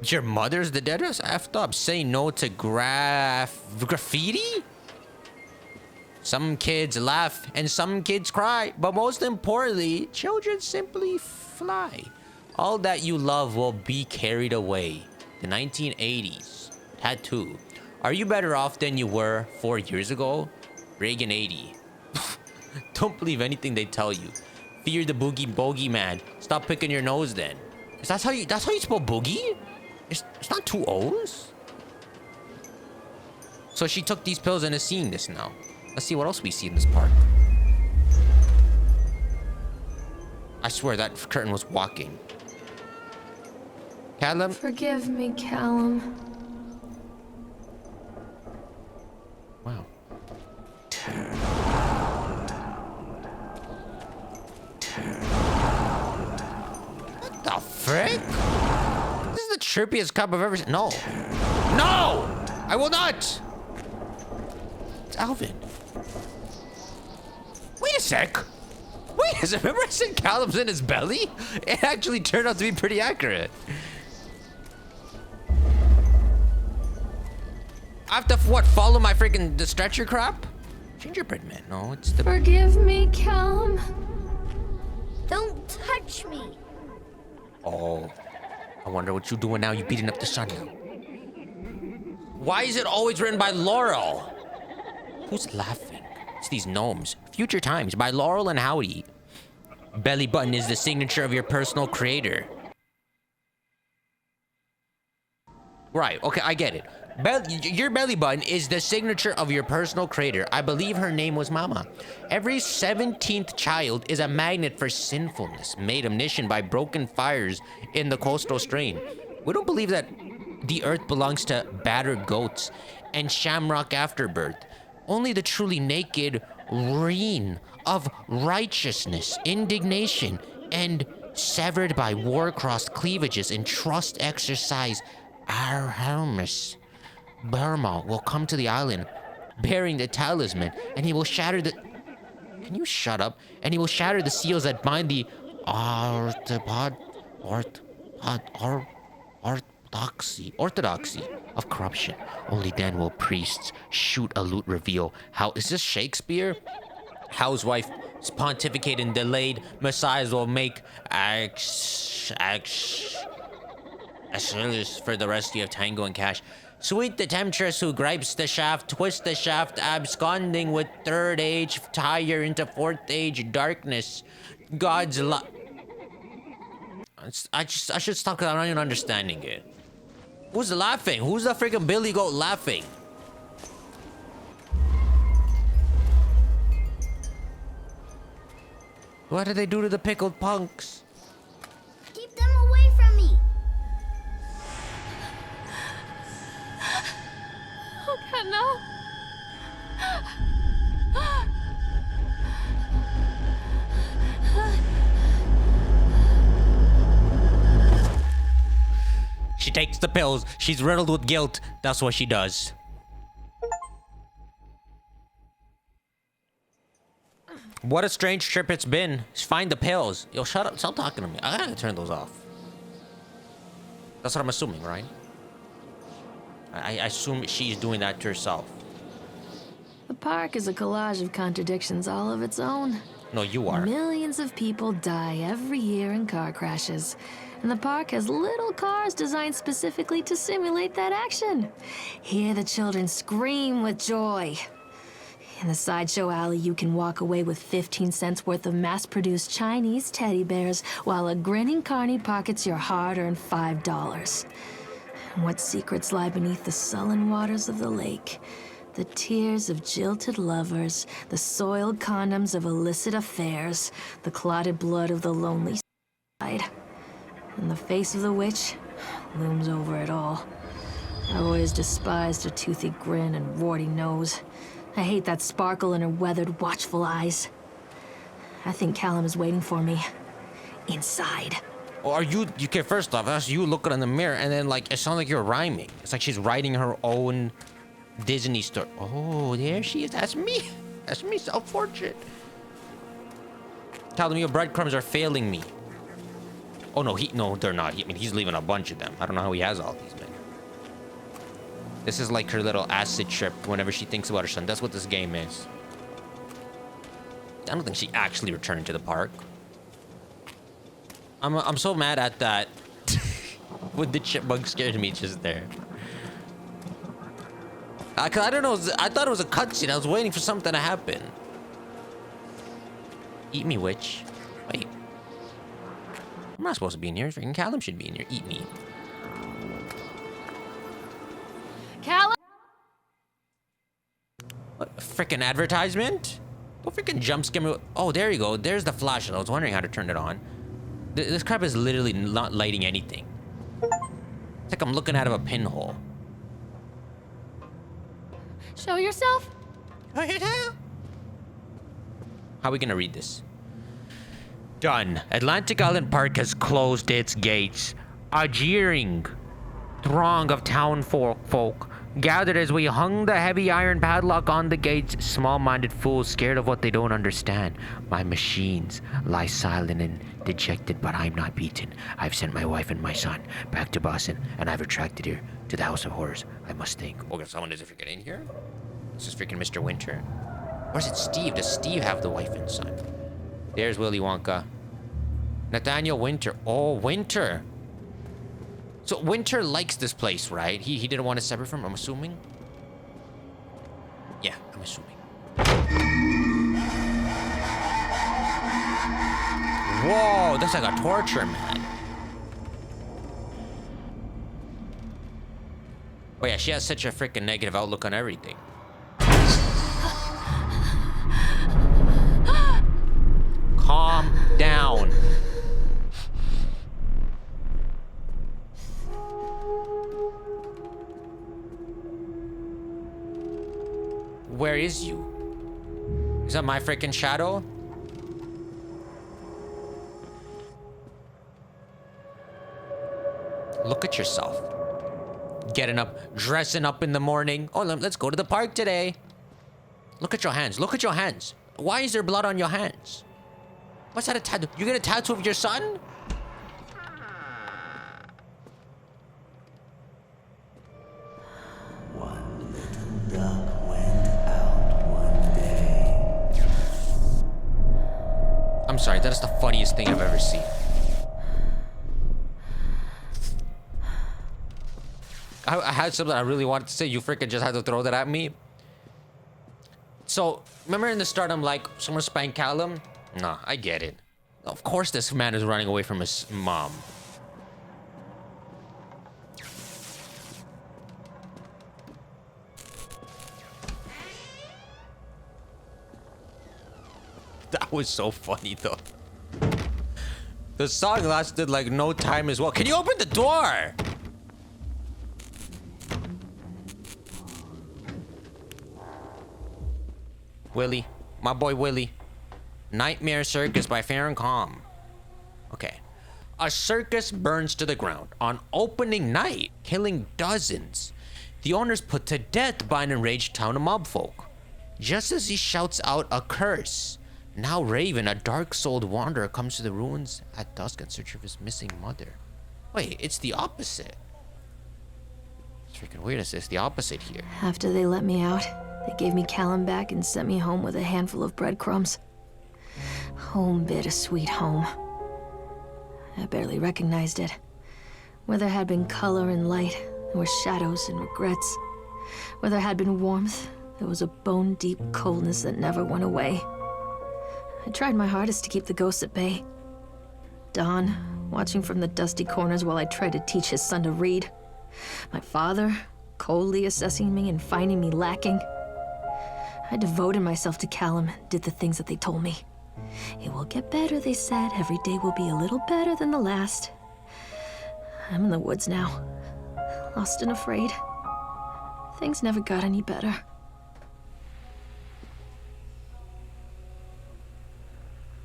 Your mother's the deadest? Effed up. Say no to graffiti? Some kids laugh and some kids cry, but most importantly, children simply fly. All that you love will be carried away. The 1980s. Tattoo. Are you better off than you were 4 years ago? Reagan 80. Don't believe anything they tell you. Fear the bogey man. Stop picking your nose then. That's how you spell boogie? It's not 2 O's? So she took these pills and is seeing this now. Let's see what else we see in this park. I swear that curtain was walking. Callum? Forgive me, Callum. Wow. the frick? This is the trippiest cup I've ever seen. No. No! I will not! It's Alvin. Wait a sec. Wait a sec. Remember I said Callum's in his belly? It actually turned out to be pretty accurate. I have to, what, follow my freaking the stretcher crap? Gingerbread man. No, it's the... Forgive me, Callum. Don't touch me. Oh. I wonder what you doing now. You beating up the sun now. Why is it always written by Laurel? Who's laughing? It's these gnomes. Future Times by Laurel and Howdy. Belly button is the signature of your personal creator. Right, okay, I get it. Your belly button is the signature of your personal creator. I believe her name was Mama. Every 17th child is a magnet for sinfulness, made omniscient by broken fires in the coastal strain. We don't believe that the earth belongs to battered goats and shamrock afterbirth. Only the truly naked reign of righteousness, indignation, and severed by war-crossed cleavages and trust exercise our Hermes. Burma will come to the island bearing the talisman, and he will shatter the... Can you shut up? And he will shatter the seals that bind the orthodoxy of corruption. Only then will priests shoot a lute reveal. How is this Shakespeare? Housewife pontificate and delayed. Messiahs will make for the rescue of Tango and Cash. Sweet the temptress who gripes the shaft, twist the shaft, absconding with third age tire into fourth age darkness. God's love. I should stop because I'm not even understanding it. Who's laughing? Who's the freaking Billy Goat laughing? What did they do to the pickled punks? Keep them away from me. Oh, God, no. She takes the pills. She's riddled with guilt. That's what she does. What a strange trip it's been. Find the pills. Yo, shut up. Stop talking to me. I gotta turn those off. That's what I'm assuming, right? I assume she's doing that to herself. The park is a collage of contradictions all of its own. No, you are. Millions of people die every year in car crashes. And the park has little cars designed specifically to simulate that action. Hear the children scream with joy. In the sideshow alley, you can walk away with 15 cents worth of mass-produced Chinese teddy bears while a grinning carny pockets your hard-earned $5. And what secrets lie beneath the sullen waters of the lake? The tears of jilted lovers, the soiled condoms of illicit affairs, the clotted blood of the lonely side. And the face of the witch looms over it all. I've always despised her toothy grin and warty nose. I hate that sparkle in her weathered, watchful eyes. I think Callum is waiting for me. Inside. Or are you okay, first off, that's you looking in the mirror, and then, like, it sounds like you're rhyming. It's like she's writing her own Disney story. Oh, there she is. That's me. That's me, self-portrait. Tell them your breadcrumbs are failing me. Oh, no, they're not. I mean, he's leaving a bunch of them. I don't know how he has all these, man. This is like her little acid trip whenever she thinks about her son. That's what this game is. I don't think she actually returned to the park. I'm so mad at that. When the chipmunk scared me just there. I don't know. I thought it was a cutscene. I was waiting for something to happen. Eat me, witch. Wait. I'm not supposed to be in here. Freaking Callum should be in here. Eat me. Callum? What? Freaking advertisement? Don't freaking jump scare me. Oh, there you go. There's the flashlight. I was wondering how to turn it on. This crap is literally not lighting anything. It's like I'm looking out of a pinhole. Show yourself? How are we gonna read this? Done. Atlantic Island Park has closed its gates. A jeering throng of town folk gathered as we hung the heavy iron padlock on the gates. Small-minded fools scared of what they don't understand. My machines lie silent and dejected, but I'm not beaten. I've sent my wife and my son back to Boston, and I've retracted here to the House of Horrors. I must think. Okay, someone is freaking in here? This is freaking Mr. Winter. Or is it Steve? Does Steve have the wife and son? There's Willy Wonka. Nathaniel Winter. Oh, Winter. So Winter likes this place, right? He didn't want to separate from, I'm assuming? Yeah, I'm assuming. Whoa, that's like a torture, man. Oh yeah, she has such a freaking negative outlook on everything. Calm down. Where is you? Is that my freaking shadow? Look at yourself. Getting up, dressing up in the morning. Oh, let's go to the park today. Look at your hands. Look at your hands. Why is there blood on your hands? What's that a tattoo? You get a tattoo of your son? One little duck went out one day. I'm sorry, that is the funniest thing I've ever seen. I had something I really wanted to say. You freaking just had to throw that at me. So, remember in the start, I'm like, someone spank Callum? Nah, I get it. Of course this man is running away from his mom. That was so funny, though. The song lasted like no time as well. Can you open the door? Willie. My boy Willie. Nightmare Circus by Funcom. Okay. A circus burns to the ground on opening night, killing dozens. The owner's put to death by an enraged town of mobfolk. Just as he shouts out a curse, now Raven, a dark-souled wanderer, comes to the ruins at dusk in search of his missing mother. Wait, it's the opposite. It's freaking weird. It's the opposite here. After they let me out, they gave me Callum back and sent me home with a handful of breadcrumbs. Home, bittersweet home. I barely recognized it. Where there had been color and light, there were shadows and regrets. Where there had been warmth, there was a bone-deep coldness that never went away. I tried my hardest to keep the ghosts at bay. Don, watching from the dusty corners while I tried to teach his son to read. My father, coldly assessing me and finding me lacking. I devoted myself to Callum and did the things that they told me. It will get better, they said. Every day will be a little better than the last. I'm in the woods now, lost and afraid. Things never got any better.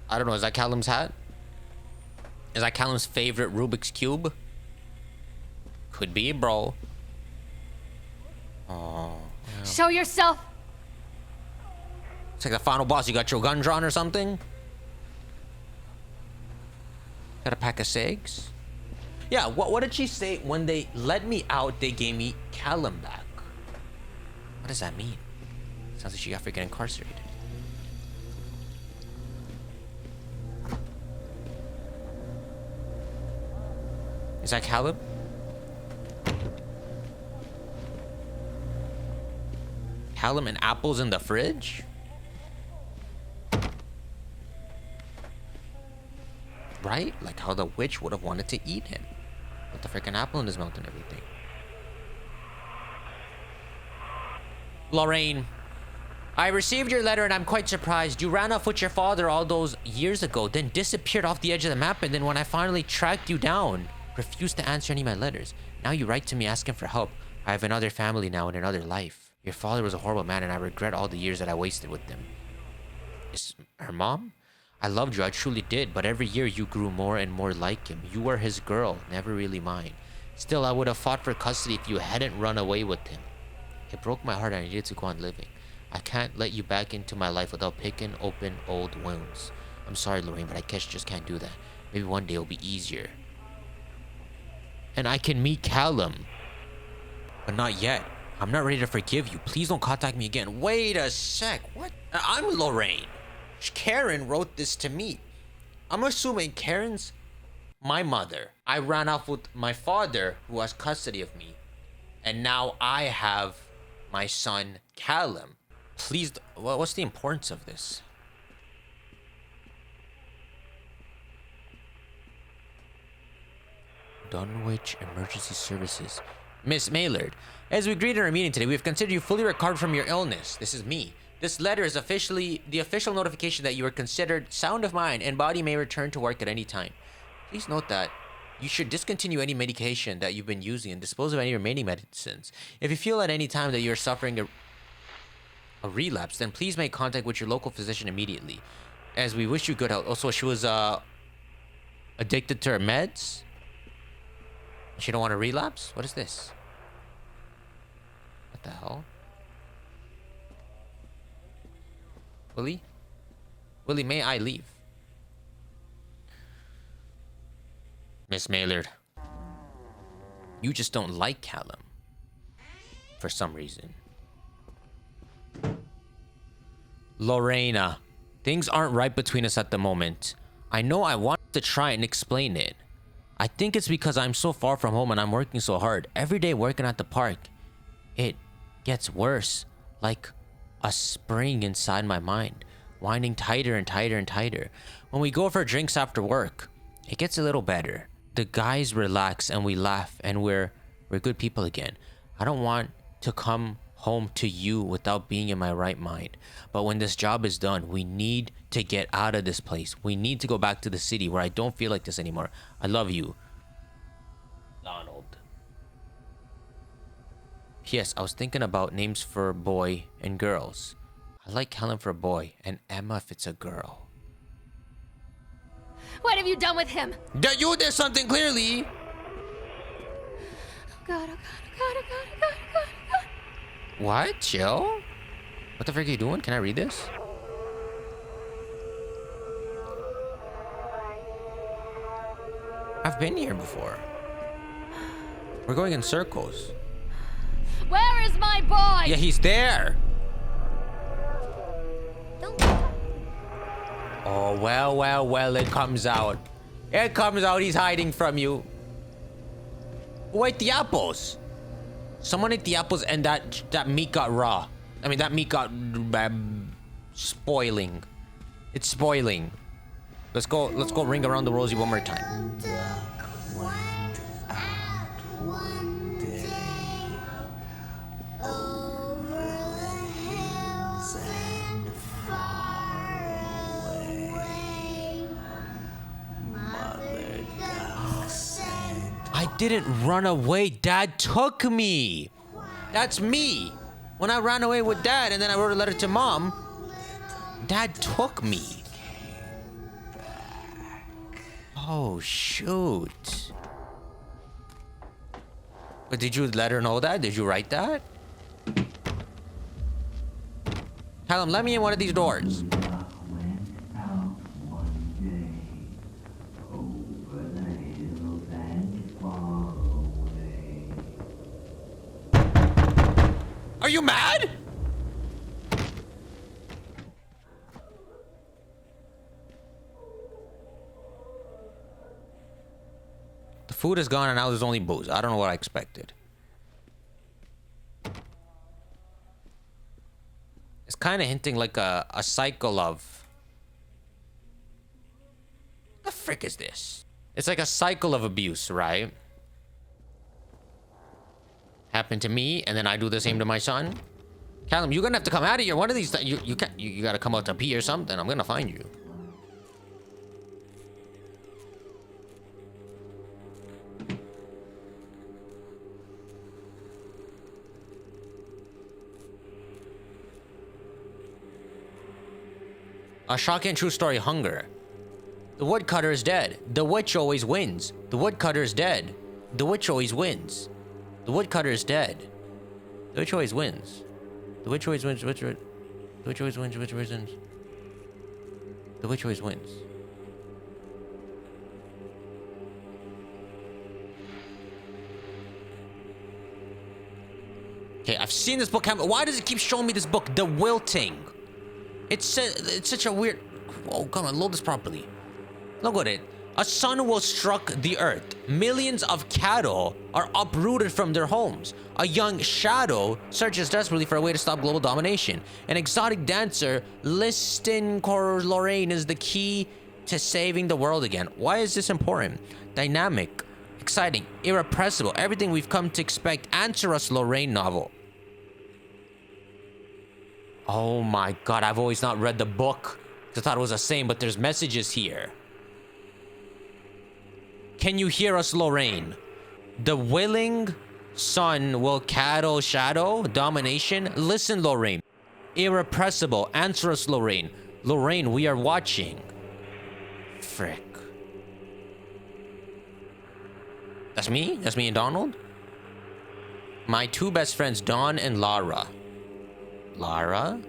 I don't know, is that Callum's hat? Is that Callum's favorite Rubik's Cube? Could be, bro. Oh. Yeah. Show yourself! It's like the final boss. You got your gun drawn or something? Got a pack of cigs? Yeah, what did she say? When they let me out, they gave me Callum back. What does that mean? Sounds like she got freaking incarcerated. Is that Callum? Callum and apples in the fridge? Right? Like how the witch would have wanted to eat him. With the freaking apple in his mouth and everything. Lorraine, I received your letter and I'm quite surprised. You ran off with your father all those years ago, then disappeared off the edge of the map, and then when I finally tracked you down, refused to answer any of my letters. Now you write to me asking for help. I have another family now and another life. Your father was a horrible man and I regret all the years that I wasted with him. Is her mom? I loved you, I truly did, but every year you grew more and more like him. You were his girl, never really mine. Still, I would have fought for custody if you hadn't run away with him. It broke my heart and I needed to go on living. I can't let you back into my life without picking open old wounds. I'm sorry, Lorraine, but I guess just can't do that. Maybe one day it'll be easier. And I can meet Callum. But not yet. I'm not ready to forgive you. Please don't contact me again. Wait a sec. What? I'm Lorraine. Karen wrote this to me. I'm assuming Karen's my mother. I ran off with my father, who has custody of me. And now I have my son, Callum. Please, what's the importance of this? Dunwich Emergency Services. Miss Maylard, as we agreed in our meeting today, we have considered you fully recovered from your illness. This is me. This letter is officially the official notification that you are considered sound of mind and body may return to work at any time. Please note that you should discontinue any medication that you've been using and dispose of any remaining medicines. If you feel at any time that you're suffering a relapse, then please make contact with your local physician immediately. As we wish you good health. Also, she was addicted to her meds. She don't want to relapse? What is this? What the hell? Willie? Willie, may I leave? Miss Maylard. You just don't like Callum. For some reason. Lorena. Things aren't right between us at the moment. I know I want to try and explain it. I think it's because I'm so far from home and I'm working so hard. Every day working at the park. It gets worse. Like a spring inside my mind. Winding tighter and tighter and tighter. When we go for drinks after work, it gets a little better. The guys relax and we laugh and we're good people again. I don't want to come home to you without being in my right mind. But when this job is done, we need to get out of this place. We need to go back to the city where I don't feel like this anymore. I love you. Donald. P.S. I was thinking about names for boy and girls. I like Helen for a boy and Emma if it's a girl. What have you done with him? That you did something clearly. Oh God, oh God, oh God, oh God, oh God, oh God, oh God. What? Chill? What the frick are you doing? Can I read this? I've been here before. We're going in circles. Where is my boy? Yeah, he's there. Oh, well, it comes out. It comes out, he's hiding from you. Who ate the apples? Someone ate the apples and that meat got raw. I mean, that meat got spoiling. It's spoiling. Let's go ring around the rosy one more time. I didn't run away. Dad took me. That's me. When I ran away with Dad and then I wrote a letter to Mom, Dad took me. Oh, shoot. But did you let her know that? Did you write that? Callum, let me in one of these doors. Are you mad? The food is gone and now there's only booze. I don't know what I expected. It's kind of hinting like a cycle of... What the frick is this? It's like a cycle of abuse, right? Happened to me, and then I do the same to my son. Callum, you're gonna have to come out of here. One of these times, you gotta come out to pee or something. I'm gonna find you. A shocking true story, Hunger. The woodcutter is dead. The witch always wins. The woodcutter is dead. The witch always wins. The woodcutter is dead. The witch always wins. The witch always wins. The witch always wins. The witch always wins. The witch always wins. Okay, I've seen this book. Why does it keep showing me this book? The Wilting. It's such a weird... Oh, come on, load this properly. Look at it. A sun will struck the earth. Millions of cattle are uprooted from their homes. A young shadow searches desperately for a way to stop global domination. An exotic dancer, Liston Lorraine, is the key to saving the world again. Why is this important? Dynamic, exciting, irrepressible. Everything we've come to expect. Answer Us, Lorraine novel. Oh my god, I've always not read the book. I thought it was the same, but there's messages here. Can you hear us, Lorraine? The willing sun will cattle shadow domination. Listen, Lorraine. Irrepressible. Answer us, Lorraine. Lorraine, we are watching. Frick. That's me? That's me and Donald? My two best friends, Dawn and Lara. Lara?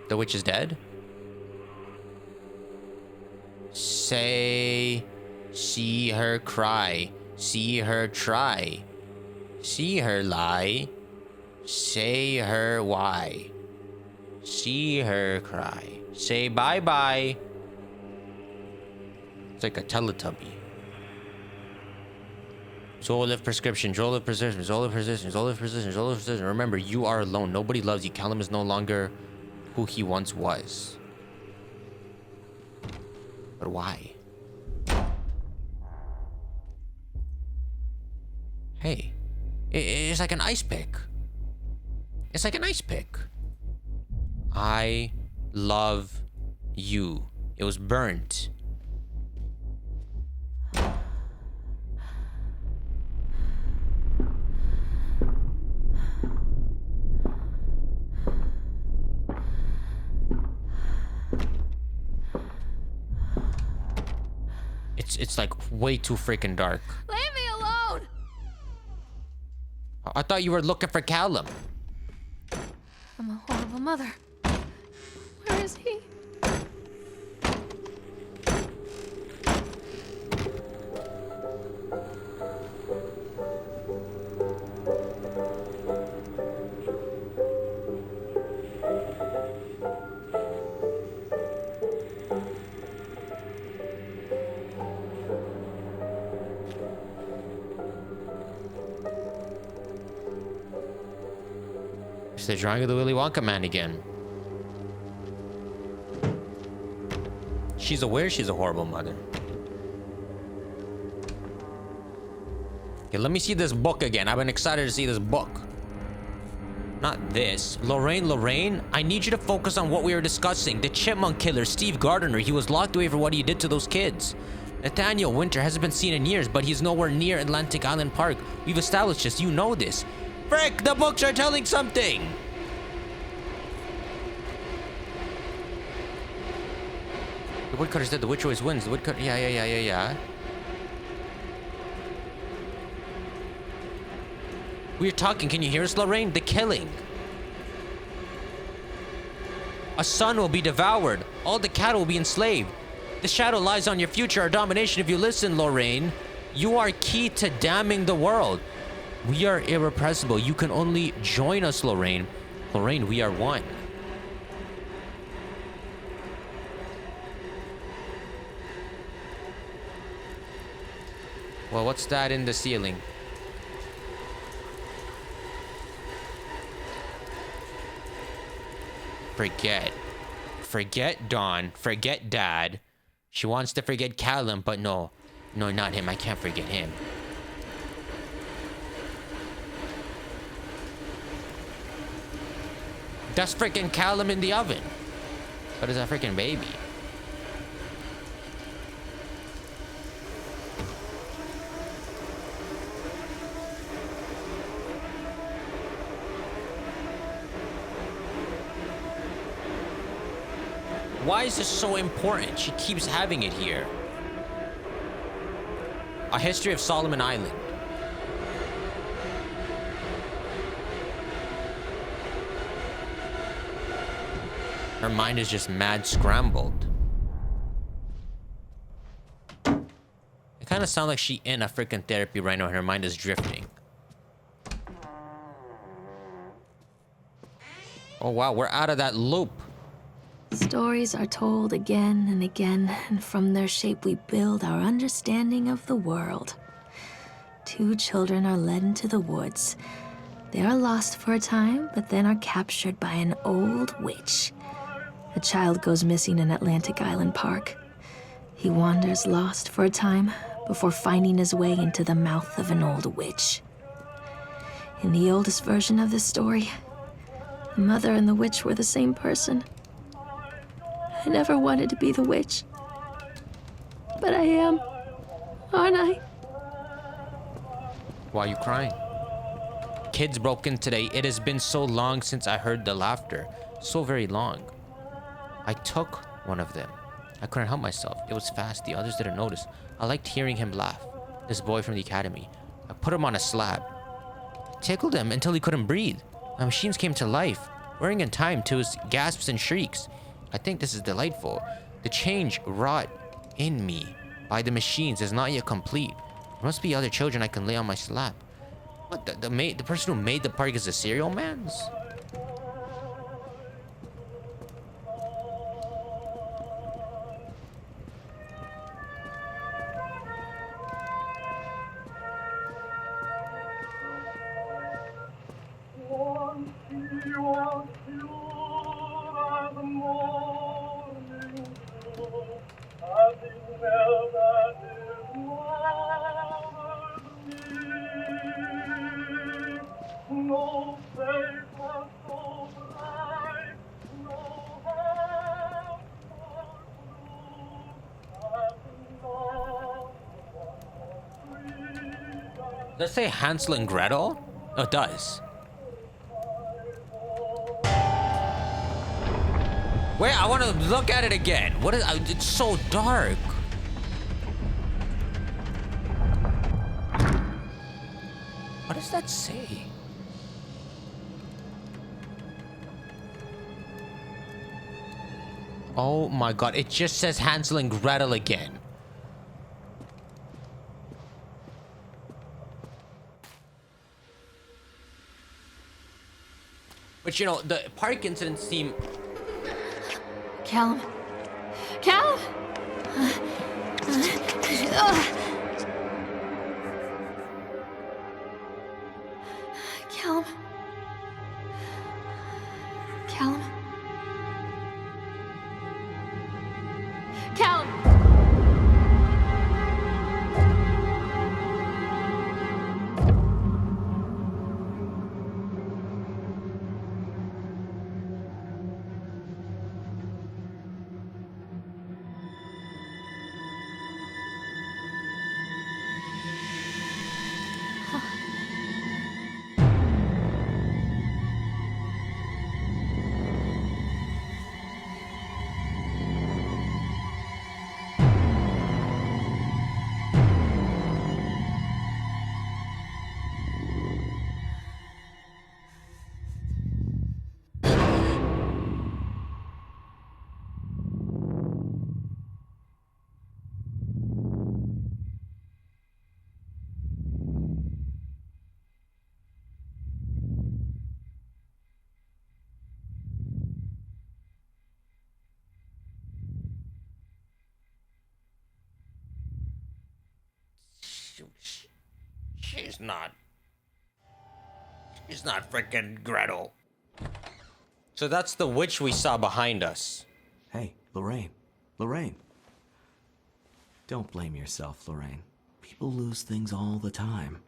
The witch is dead? Say, see her cry, see her try, see her lie, say her why, see her cry, say bye-bye. It's like a Teletubby. Zolif prescription, Zolif persistence, Zolif persistence, Zolif persistence, Zolif persistence. Remember, you are alone. Nobody loves you. Callum is no longer who he once was. But why? Hey, it's like an ice pick. It's like an ice pick. I love you. It was burnt. It's like way too freaking dark. Leave me alone! I thought you were looking for Callum. I'm a horrible mother. Where is he? It's the drawing of the Willy Wonka man again. She's aware she's a horrible mother. Okay, let me see this book again. I've been excited to see this book. Not this. Lorraine, I need you to focus on what we were discussing. The chipmunk killer, Steve Gardner. He was locked away for what he did to those kids. Nathaniel Winter hasn't been seen in years, but he's nowhere near Atlantic Island Park. We've established this. You know this. Frick, the books are telling something! The woodcutter's dead. The witch always wins. The woodcutter... Yeah. We're talking. Can you hear us, Lorraine? The killing. A son will be devoured. All the cattle will be enslaved. The shadow lies on your future, our domination. If you listen, Lorraine, you are key to damning the world. We are irrepressible. You can only join us, Lorraine. Lorraine, we are one. Well, what's that in the ceiling? Forget Dawn. Forget Dad. She wants to forget Callum, but no, not him. I can't forget him. That's freaking Callum in the oven. But it's a freaking baby. Why is this so important? She keeps having it here. A history of Solomon Island. Her mind is just mad scrambled. It kind of sounds like she in a freaking therapy right now and her mind is drifting. Oh wow, we're out of that loop. Stories are told again and again, and from their shape we build our understanding of the world. 2 children are led into the woods. They are lost for a time, but then are captured by an old witch. A child goes missing in Atlantic Island Park. He wanders lost for a time before finding his way into the mouth of an old witch. In the oldest version of this story, the mother and the witch were the same person. I never wanted to be the witch. But I am, aren't I? Why are you crying? Kids broke in today. It has been so long since I heard the laughter. So very long. I took one of them. I couldn't help myself. It was fast. The others didn't notice. I liked hearing him laugh. This boy from the academy. I put him on a slab. Tickled him until he couldn't breathe. My machines came to life, whirring in time to his gasps and shrieks. I think this is delightful. The change wrought in me by the machines is not yet complete. There must be other children I can lay on my slab. What, the person who made the park is a cereal man's? Does it say Hansel and Gretel? Oh, it does. Wait, I want to look at it again. What is? It's so dark. What does that say? Oh my god, it just says Hansel and Gretel again. But you know, the park incidents seem... Callum. Callum! Callum. Callum. Callum! She's not freaking Gretel. So that's the witch we saw behind us. Hey, Lorraine. Lorraine. Don't blame yourself, Lorraine. People lose things all the time.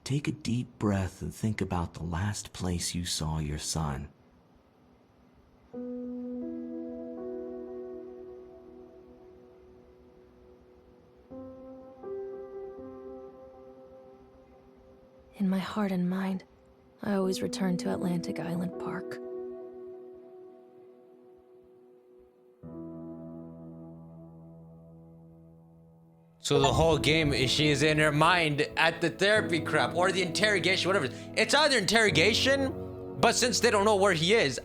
Take a deep breath and think about the last place you saw your son. In my heart and mind, I always return to Atlantic Island Park. So the whole game is she is in her mind at the therapy crap or the interrogation, whatever. It's either interrogation, but since they don't know where he is,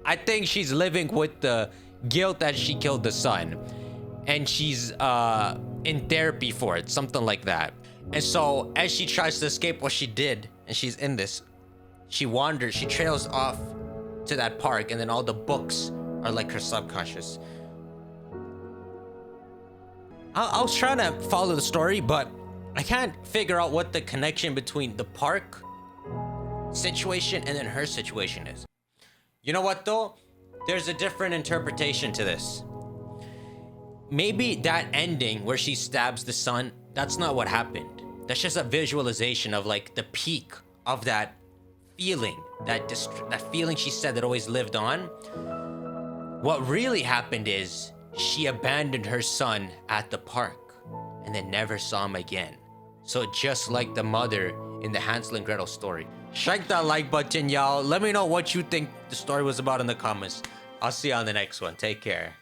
I think she's living with the guilt that she killed the son. And she's in therapy for it, something like that. And so as she tries to escape what she did, and she's in this, she wanders, she trails off to that park, and then all the books are like her subconscious. I was trying to follow the story, but I can't figure out what the connection between the park situation and then her situation is. You know what though? There's a different interpretation to this. Maybe that ending where she stabs the son, that's not what happened. That's just a visualization of like the peak of that feeling, that feeling she said that always lived on. What really happened is she abandoned her son at the park and then never saw him again. So just like the mother in the Hansel and Gretel story. Strike that like button, y'all. Let me know what you think the story was about in the comments. I'll see you on the next one. Take care.